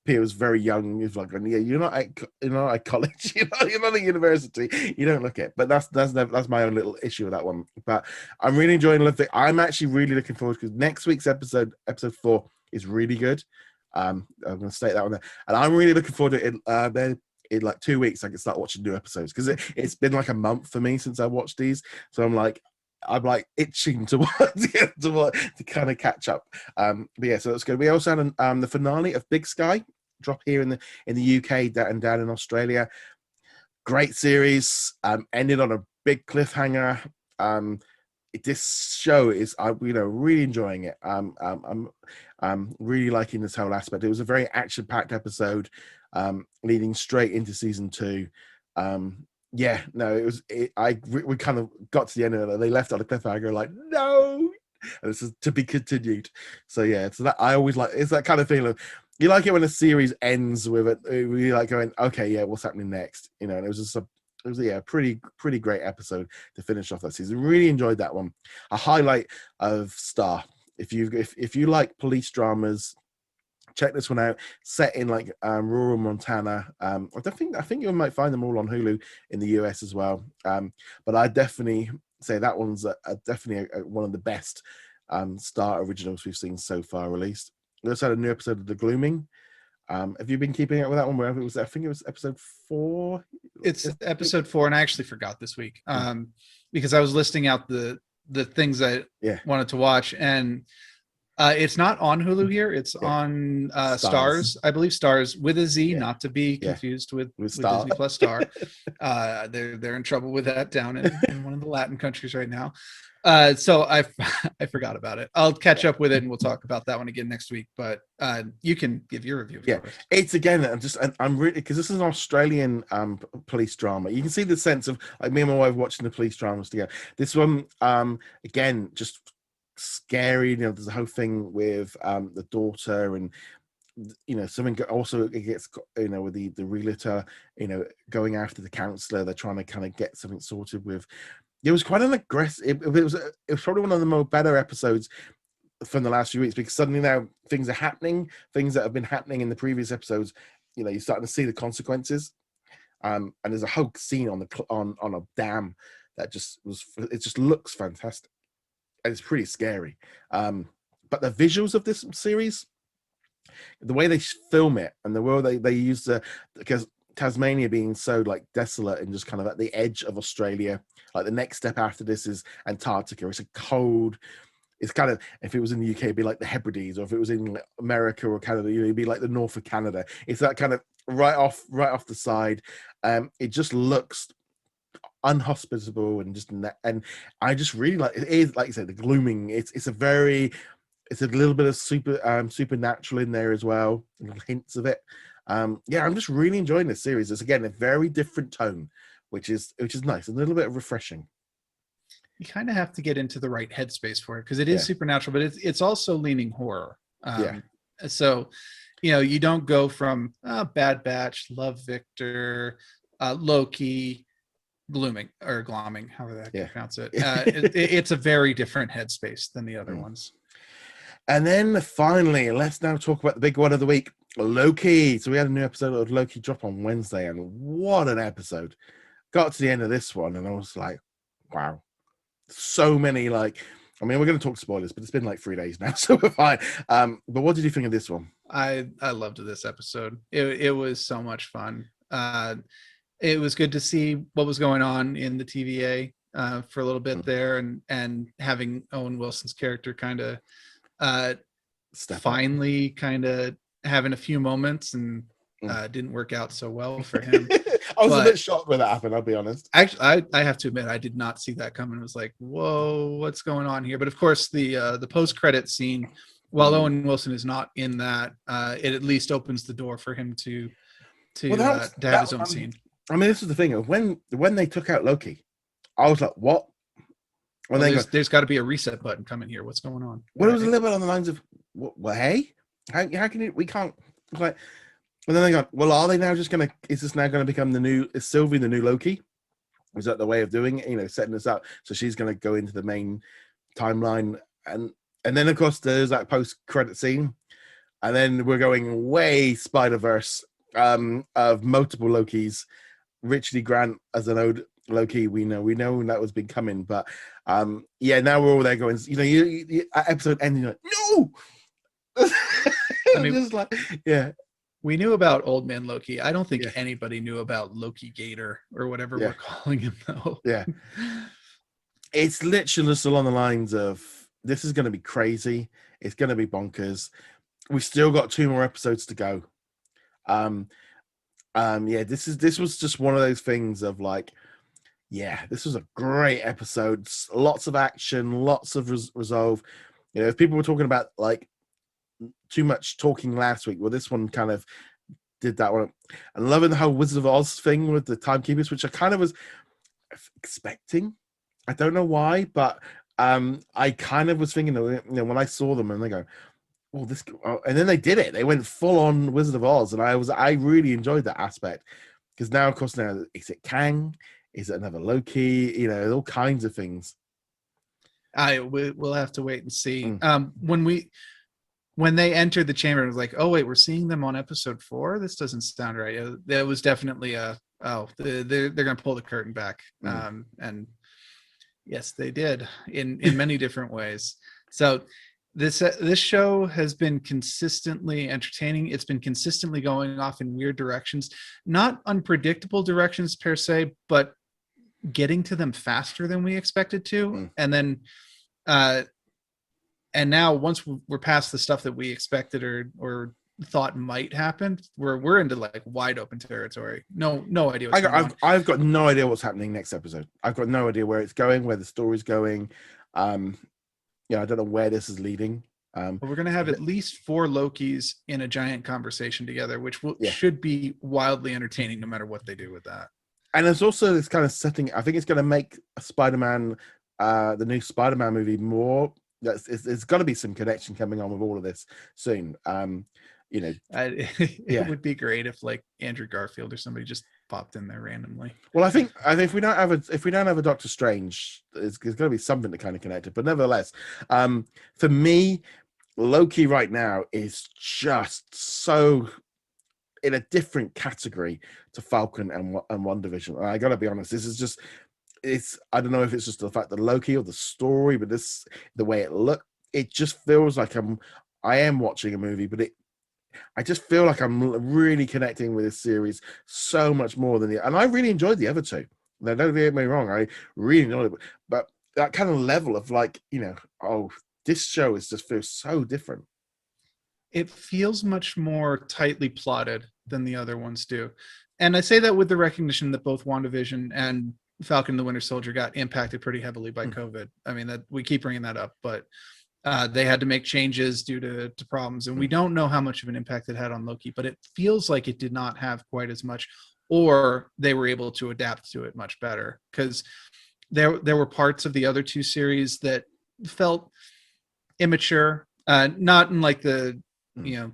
appears very young. It's like, you're not at college, you're not at university, you don't look it. But that's my own little issue with that one. But I'm really enjoying it. I'm actually really looking forward, because next week's episode 4 is really good. I'm going to state that one there, and I'm really looking forward to it. In like 2 weeks I can start watching new episodes, because it's been like a month for me since I watched these, so I'm like itching to kind of catch up. But yeah, so that's good. We also had the finale of Big Sky drop here in the UK and down in Australia. Great series, ended on a big cliffhanger. This show is, really enjoying it. I'm really liking this whole aspect. It was a very action-packed episode, leading straight into season 2. We kind of got to the end of it. They left on a cliffhanger, like, no, and this is to be continued. So yeah, so that I always like. It's that kind of feeling. You like it when a series ends with it. You like going, okay, yeah, what's happening next? And it was just a pretty great episode to finish off that season. Really enjoyed that one. A highlight of Star. If you like police dramas, check this one out. Set in like rural Montana. I think you might find them all on Hulu in the US as well. But I definitely say that one's definitely one of the best Star originals we've seen so far released. We also had a new episode of The Gloaming. Have you been keeping up with that one? Wherever it was, I think it was episode 4. It's episode 4, and I actually forgot this week because I was listing out the things I wanted to watch, and it's not on Hulu here. It's on Stars, I believe. Stars with a Z, not to be confused with Disney Plus Star. They're in trouble with that down in one of the Latin countries right now. So I forgot about it. I'll catch up with it and we'll talk about that one again next week. But you can give your review. It's again. I'm really, because this is an Australian police drama. You can see the sense of like me and my wife watching the police dramas together. This one again, just scary. There's a whole thing with the daughter, and something also it gets with the realtor, going after the counselor. They're trying to kind of get something sorted with. It was quite an aggressive. It was probably one of the more better episodes from the last few weeks, because suddenly now things are happening, things that have been happening in the previous episodes. You're starting to see the consequences. And there's a whole scene on a dam that just looks fantastic, and it's pretty scary. But the visuals of this series, the way they film it, and the way they use because Tasmania being so like desolate and just kind of at the edge of Australia, like the next step after this is Antarctica. It's a cold. It's kind of, if it was in the UK, it'd be like the Hebrides, or if it was in America or Canada, it'd be like the north of Canada. It's that kind of right off the side. It just looks unhospitable and I just really like it. Is like you said, the glooming. It's a little bit of supernatural in there as well, little hints of it. I'm just really enjoying this series. It's again a very different tone which is nice, a little bit refreshing. You kind of have to get into the right headspace for it because it is Yeah. supernatural, but it's also leaning horror. Yeah. So, you don't go from Bad Batch, Love Victor, Loki, Glooming or Gloaming, however the heck you Yeah. pronounce it. It's a very different headspace than the other ones. And then finally, let's now talk about the big one of the week, Loki. So we had a new episode of Loki drop on Wednesday, and what an episode. Got to the end of this one, and I was like, wow. So many, we're going to talk spoilers, but it's been like 3 days now, so we're fine. But what did you think of this one? I loved this episode. It was so much fun. It was good to see what was going on in the TVA for a little bit there, and having Owen Wilson's character kind of finally kind of having a few moments, and didn't work out so well for him. I was a bit shocked when that happened, I'll be honest. Actually, I have to admit, I did not see that coming. It was like, whoa, what's going on here? But of course, the post-credit scene, while Owen Wilson is not in that, it at least opens the door for him to have his own scene. I mean, this is the thing of when they took out Loki, I was like, what? There's got to be a reset button coming here. What's going on? Well, it was a little bit on the lines of, well, hey, how can you? We can't. It's like, and then they go, well, are they now just gonna? Is this now going to become is Sylvie the new Loki? Is that the way of doing it? Setting this up so she's going to go into the main timeline, and then of course there's that post-credit scene, and then we're going way Spider-Verse of multiple Lokis. Richard E. Grant as an old Loki, we know that was been coming, but now we're all there going, you episode ending like, no. I mean, just like, we knew about Old Man Loki. I don't think anybody knew about Loki Gator or whatever we're calling him, though. Yeah, it's literally just along the lines of, this is going to be crazy. It's going to be bonkers. We've still got 2 more episodes to go. This was just one of those things of like, this was a great episode. Lots of action, lots of resolve. If people were talking about like too much talking last week, well, this one kind of did that one. And loving the whole Wizard of Oz thing with the timekeepers, which I kind of was expecting. I don't know why, but I kind of was thinking that, when I saw them and they go, oh, this, and then they did it. They went full on Wizard of Oz, and I really enjoyed that aspect, because now, of course, is it Kang? Is it another Loki? All kinds of things. We'll have to wait and see. When they entered the chamber, it was like, oh wait, we're seeing them on episode 4. This doesn't sound right. That was definitely they're going to pull the curtain back, and yes, they did in many different ways. So this show has been consistently entertaining. It's been consistently going off in weird directions, not unpredictable directions per se, but getting to them faster than we expected to. And then and now once we're past the stuff that we expected or thought might happen, we're into like wide open territory. No idea what's going on. I've got no idea what's happening next episode. I've got no idea where it's going, where the story's going. I don't know where this is leading. But we're going to have at least 4 Lokis in a giant conversation together, which should be wildly entertaining no matter what they do with that. And there's also this kind of setting. I think it's going to make Spider-Man, the new Spider-Man movie, more. There's got to be some connection coming on with all of this soon. It would be great if like Andrew Garfield or somebody just popped in there randomly. Well, I think if we don't have a Doctor Strange, there's going to be something to kind of connect it. But nevertheless, for me, Loki right now is just so in a different category to Falcon and WandaVision. And I got to be honest, this is just. I don't know if it's just the fact that Loki or the story, but the way it looked, it just feels like I am watching a movie, but I just feel like I'm really connecting with this series so much more than and I really enjoyed the other 2. Now, don't get me wrong, I really enjoyed it, but that kind of level of like, this show just feels so different. It feels much more tightly plotted than the other ones do. And I say that with the recognition that both WandaVision and Falcon and the Winter Soldier got impacted pretty heavily by COVID. I mean, that we keep bringing that up, but they had to make changes due to problems. And we don't know how much of an impact it had on Loki, but it feels like it did not have quite as much, or they were able to adapt to it much better, because there were parts of the other two series that felt immature, not in like the, you know,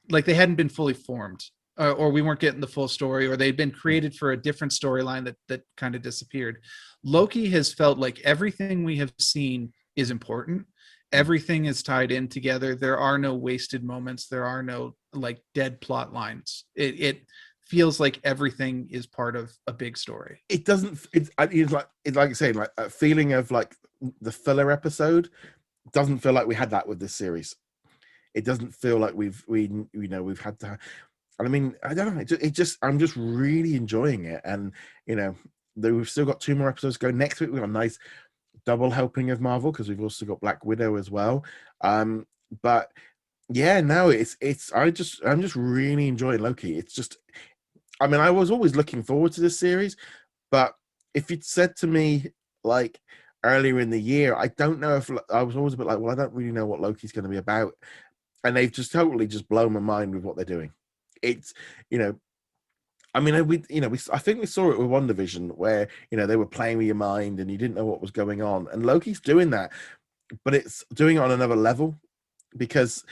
like they hadn't been fully formed, or we weren't getting the full story, or they'd been created for a different storyline that kind of disappeared. Loki has felt like everything we have seen is important. Everything is tied in together. There are no wasted moments. There are no like dead plot lines. It feels like everything is part of a big story. It doesn't. It's like I say, like a feeling of like the filler episode doesn't feel like we had that with this series. It doesn't feel like we've had to. And I mean, I don't know. I'm just really enjoying it, and we've still got 2 more episodes to go. Next week we've got a nice double helping of Marvel, because we've also got Black Widow as well. But yeah, no, I'm just really enjoying Loki. It's just, I mean, I was always looking forward to this series, but if you'd said to me like earlier in the year, I don't know if I was always a bit like, well, I don't really know what Loki's going to be about, and they've just totally just blown my mind with what they're doing. It's, I mean, I think we saw it with WandaVision, where they were playing with your mind and you didn't know what was going on, and Loki's doing that, but it's doing it on another level, because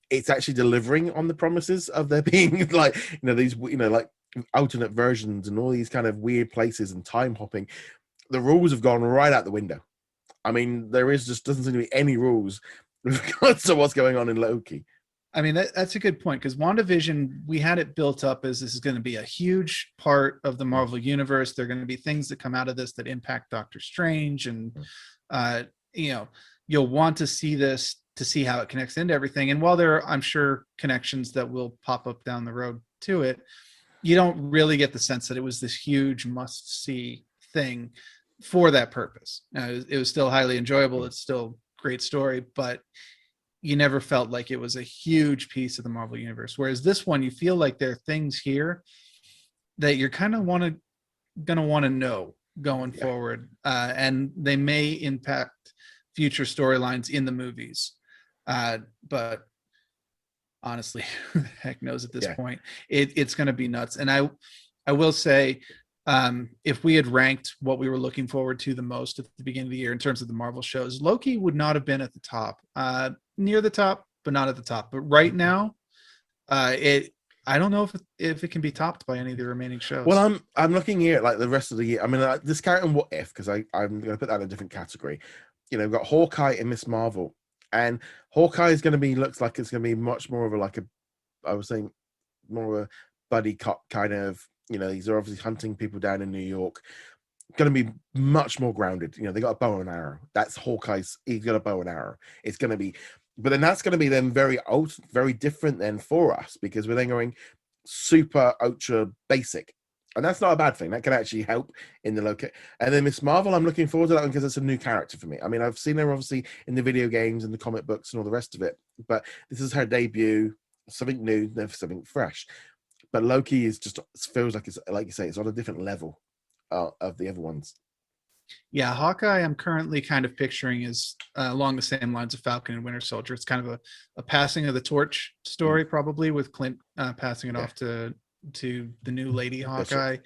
it's actually delivering on the promises of there being like these like alternate versions and all these kind of weird places and time hopping. The rules have gone right out the window. I mean, there doesn't seem to be any rules with regards to what's going on in Loki. I mean, that's a good point, because WandaVision, we had it built up as this is going to be a huge part of the Marvel universe. There are going to be things that come out of this that impact Doctor Strange, and you'll want to see this to see how it connects into everything. And while there are, I'm sure, connections that will pop up down the road to it, you don't really get the sense that it was this huge must-see thing for that purpose. It was still highly enjoyable. It's still a great story, but you never felt like it was a huge piece of the Marvel universe. Whereas this one, you feel like there are things here that you're kind of gonna want to know going forward, and they may impact future storylines in the movies. But honestly, who the heck knows at this point? It's going to be nuts. And I will say, if we had ranked what we were looking forward to the most at the beginning of the year in terms of the Marvel shows, Loki would not have been at the top. Near the top, but not at the top. But right now, I don't know if it can be topped by any of the remaining shows. Well, I'm looking here at like the rest of the year. I mean, discounting What If, because I'm going to put that in a different category. We've got Hawkeye and Miss Marvel, and Hawkeye is going to be, looks like it's going to be much more of I was saying, more of a buddy cop kind of. These are obviously hunting people down in New York. Going to be much more grounded. They got a bow and arrow. That's Hawkeye's. He's got a bow and arrow. It's going to be, but then that's going to be then very old, very different then for us, because we're then going super ultra basic, and that's not a bad thing. That can actually help in the location. And then Miss Marvel, I'm looking forward to that one because it's a new character for me. I mean, I've seen her obviously in the video games and the comic books and all the rest of it, but this is her debut, something new, something fresh. But Loki feels like it's, like you say, it's on a different level of the other ones. Yeah, Hawkeye, I'm currently kind of picturing is along the same lines of Falcon and Winter Soldier. It's kind of a passing of the torch story, probably, with Clint passing it off to the new lady Hawkeye,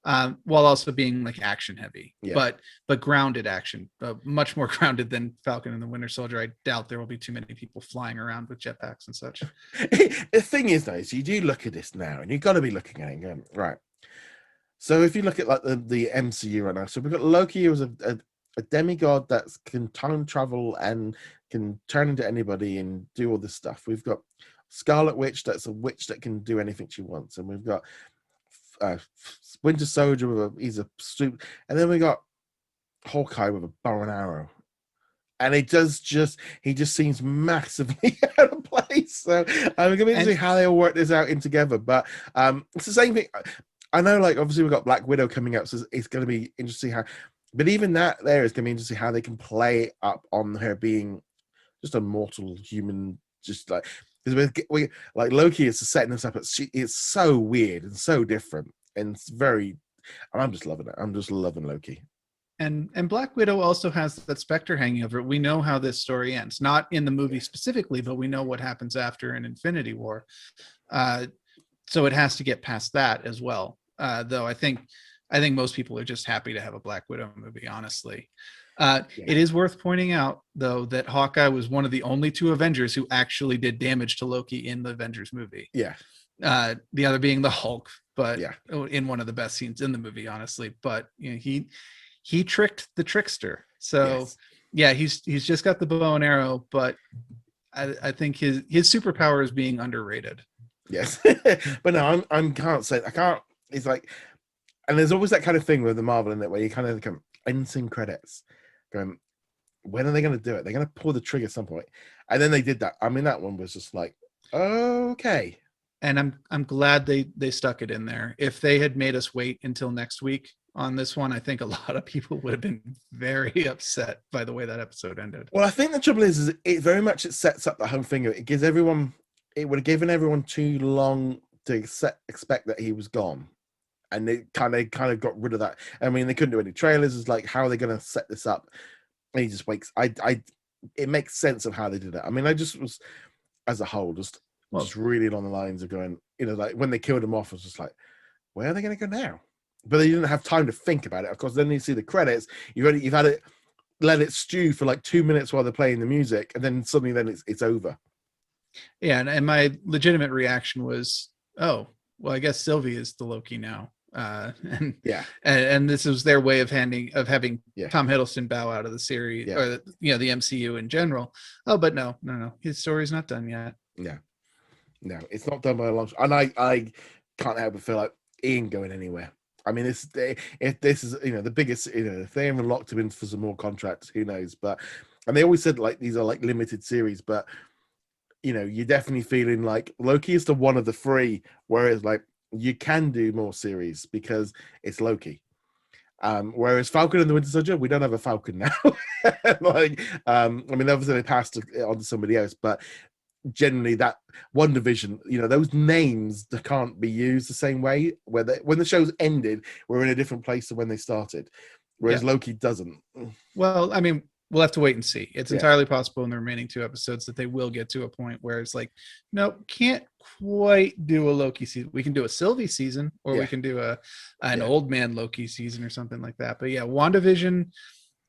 while also being like action heavy, but grounded action, much more grounded than Falcon and the Winter Soldier. I doubt there will be too many people flying around with jetpacks and such. The thing is, though, is you do look at this now, and you've got to be looking at it and going, right. So if you look at like the MCU right now, so we've got Loki, who's a demigod that can time travel and can turn into anybody and do all this stuff. We've got Scarlet Witch, that's a witch that can do anything she wants, and we've got Winter Soldier he's a suit, and then we got Hawkeye with a bow and arrow, and he just seems massively out of place. So I'm going to see how they'll work this out in together. But it's the same thing. I know, like, obviously we've got Black Widow coming up, so it's going to be interesting how. But even that there is going to be interesting how they can play up on her being just a mortal human, just like. Because we like Loki is setting us up. It's so weird and so different, and it's very. And I'm just loving it. I'm just loving Loki. And Black Widow also has that specter hanging over it. We know how this story ends, not in the movie specifically, but we know what happens after in Infinity War. So it has to get past that as well. Though I think most people are just happy to have a Black Widow movie, honestly. Yeah. It is worth pointing out, though, that Hawkeye was one of the only two Avengers who actually did damage to Loki in the Avengers movie. Yeah. The other being the Hulk, but Yeah. in one of the best scenes in the movie, honestly. But he tricked the trickster. So Yes. yeah, he's just got the bow and arrow, but I think his superpower is being underrated. Yes. But no, I'm can't say I can't. It's like, and there's always that kind of thing with the Marvel in it where you kind of come ending credits, going, when are they going to do it? They're going to pull the trigger at some point, and then they did that. I mean, that one was just like, okay. And I'm glad they stuck it in there. If they had made us wait until next week on this one, I think a lot of people would have been very upset by the way that episode ended. Well, I think the trouble is it very much it sets up the home finger. It gives everyone, it would have given everyone too long to expect that he was gone, and it kind of got rid of that. I mean, they couldn't do any trailers. It's like, how are they going to set this up? And he just wakes. It makes sense of how they did it. I mean, I just was, as a whole, just really along the lines of going, like when they killed him off, I was just like, where are they going to go now? But they didn't have time to think about it. Of course, then you see the credits. You've had it, let it stew for like 2 minutes while they're playing the music, and then suddenly then it's over. Yeah, and my legitimate reaction was, oh, well, I guess Sylvie is the Loki now. And Yeah, and this was their way of having yeah, Tom Hiddleston bow out of the series, yeah, or the MCU in general. Oh, but no, his story's not done yet. yeah. No, it's not done by a long shot. And I can't help but feel like he ain't going anywhere. I mean, if this is the biggest, if they even locked him in for some more contracts, who knows? But and they always said like these are like limited series, but you're definitely feeling like Loki is the one of the three, whereas like you can do more series because it's Loki. Whereas Falcon and the Winter Soldier, we don't have a Falcon now. Like, I mean, obviously they passed it on to somebody else, but generally that one division, those names that can't be used the same way. When the show's ended, we're in a different place than when they started. Whereas Loki doesn't. Well, I mean, we'll have to wait and see. It's Yeah. entirely possible in the remaining 2 episodes that they will get to a point where it's like, nope, can't quite do a Loki season. We can do a Sylvie season, or we can do an old man Loki season or something like that. But yeah, WandaVision,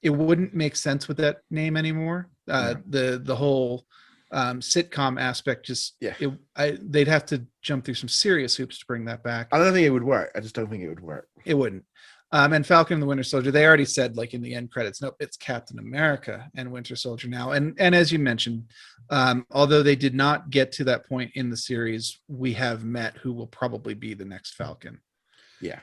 it wouldn't make sense with that name anymore. The whole sitcom aspect they'd have to jump through some serious hoops to bring that back. I don't think it would work. I just don't think it would work. It wouldn't. And Falcon and the Winter Soldier, they already said, like in the end credits, nope, it's Captain America and Winter Soldier now. And as you mentioned, although they did not get to that point in the series, we have met who will probably be the next Falcon. Yeah.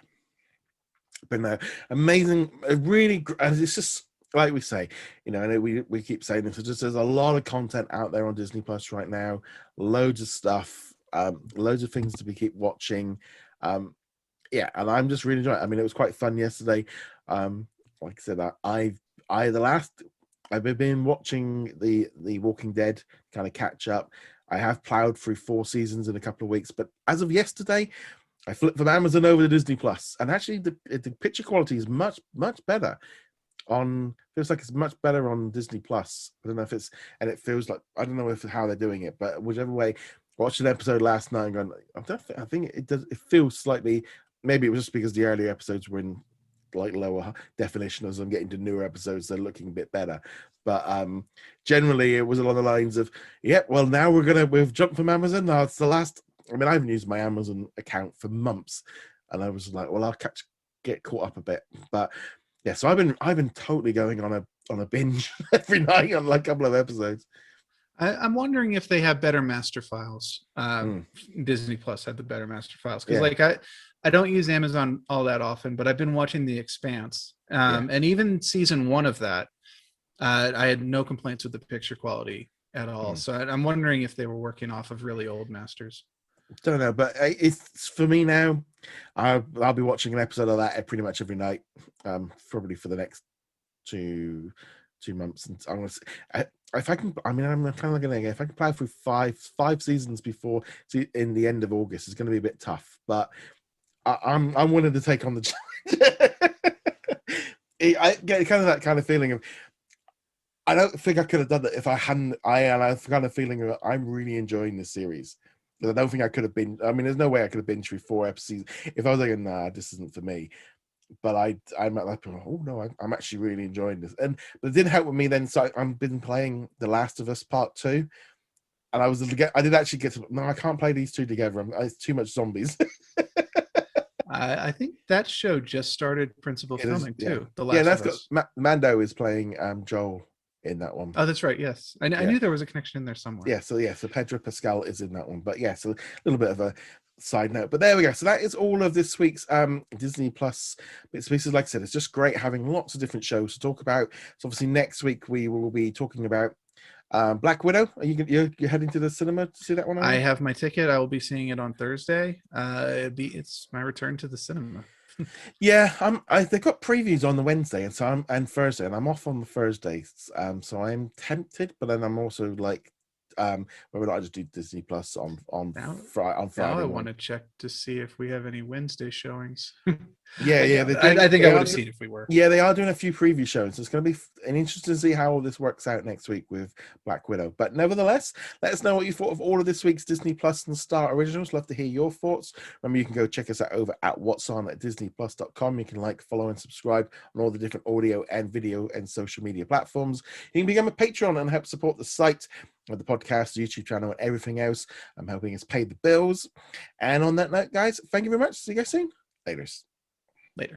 But no, amazing, really, and it's just like we say, I know we keep saying this, there's a lot of content out there on Disney Plus right now, loads of stuff, loads of things to keep watching. Yeah, and I'm just really enjoying it. I mean, it was quite fun yesterday. Like I said, I've been watching the Walking Dead, kind of catch up. I have plowed through 4 seasons in a couple of weeks, but as of yesterday, I flipped from Amazon over to Disney Plus, and actually the picture quality is much better. Feels like it's much better on Disney Plus. I don't know if it feels like, I don't know how they're doing it, but whichever way. Watched an episode last night and going, I think it does. It feels slightly. Maybe it was just because the earlier episodes were in like lower definition. As I'm getting to newer episodes, they're looking a bit better. But generally, it was along the lines of, well, now we've jumped from Amazon. Now it's the last. I mean, I haven't used my Amazon account for months, and I was like, well, I'll get caught up a bit. But yeah, so I've been totally going on a binge every night on like a couple of episodes. I'm wondering if they have better master files. Disney Plus had the better master files because, like, I don't use Amazon all that often, but I've been watching The Expanse, and even season 1 of that, I had no complaints with the picture quality at all. So I'm wondering if they were working off of really old masters. Don't know, but it's for me now. I'll be watching an episode of that pretty much every night, probably for the next 2 months. And I'm gonna, if I can, I mean, I'm kind of looking at if I can play through five seasons before in the end of August, it's going to be a bit tough. But I'm willing to take on the challenge. I get kind of that kind of feeling of, I don't think I could have done that if I hadn't. I've kind of feeling of, I'm really enjoying this series. I don't think I could have been. I mean, there's no way I could have been through 4 episodes if I was like, nah, this isn't for me. But I'm at like, oh no, I'm actually really enjoying this. But it didn't help with me then. So I've been playing The Last of Us Part 2, and I did actually get to. No, I can't play these two together. It's too much zombies. I think that show just started principal filming too. The Yeah, Last that's of got Us. Mando is playing Joel in that one. Oh, that's right. Yes, I Yeah. knew there was a connection in there somewhere. So Pedro Pascal is in that one. But yeah, so a little bit of a side note. But there we go. So that is all of this week's Disney Plus bits and pieces. Like I said, it's just great having lots of different shows to talk about. So obviously next week we will be talking about Black Widow. Are you're heading to the cinema to see that one? I have my ticket. I will be seeing it on Thursday. It's my return to the cinema. Yeah, they've got previews on the Wednesday and Thursday, and I'm off on the Thursdays. So I'm tempted, but then I'm also like, whether or not I just do Disney Plus on Friday. Now I want to check to see if we have any Wednesday showings. Yeah, I think I would have seen if we were. Yeah, they are doing a few preview shows. So it's going to be interesting to see how all this works out next week with Black Widow. But nevertheless, let us know what you thought of all of this week's Disney Plus and Star originals. Love to hear your thoughts. Remember, you can go check us out over at whatson@disneyplus.com. You can like, follow, and subscribe on all the different audio and video and social media platforms. You can become a Patreon and help support the site, the podcast, the YouTube channel, and everything else. I'm helping us pay the bills. And on that note, guys, thank you very much. See you guys soon. Later.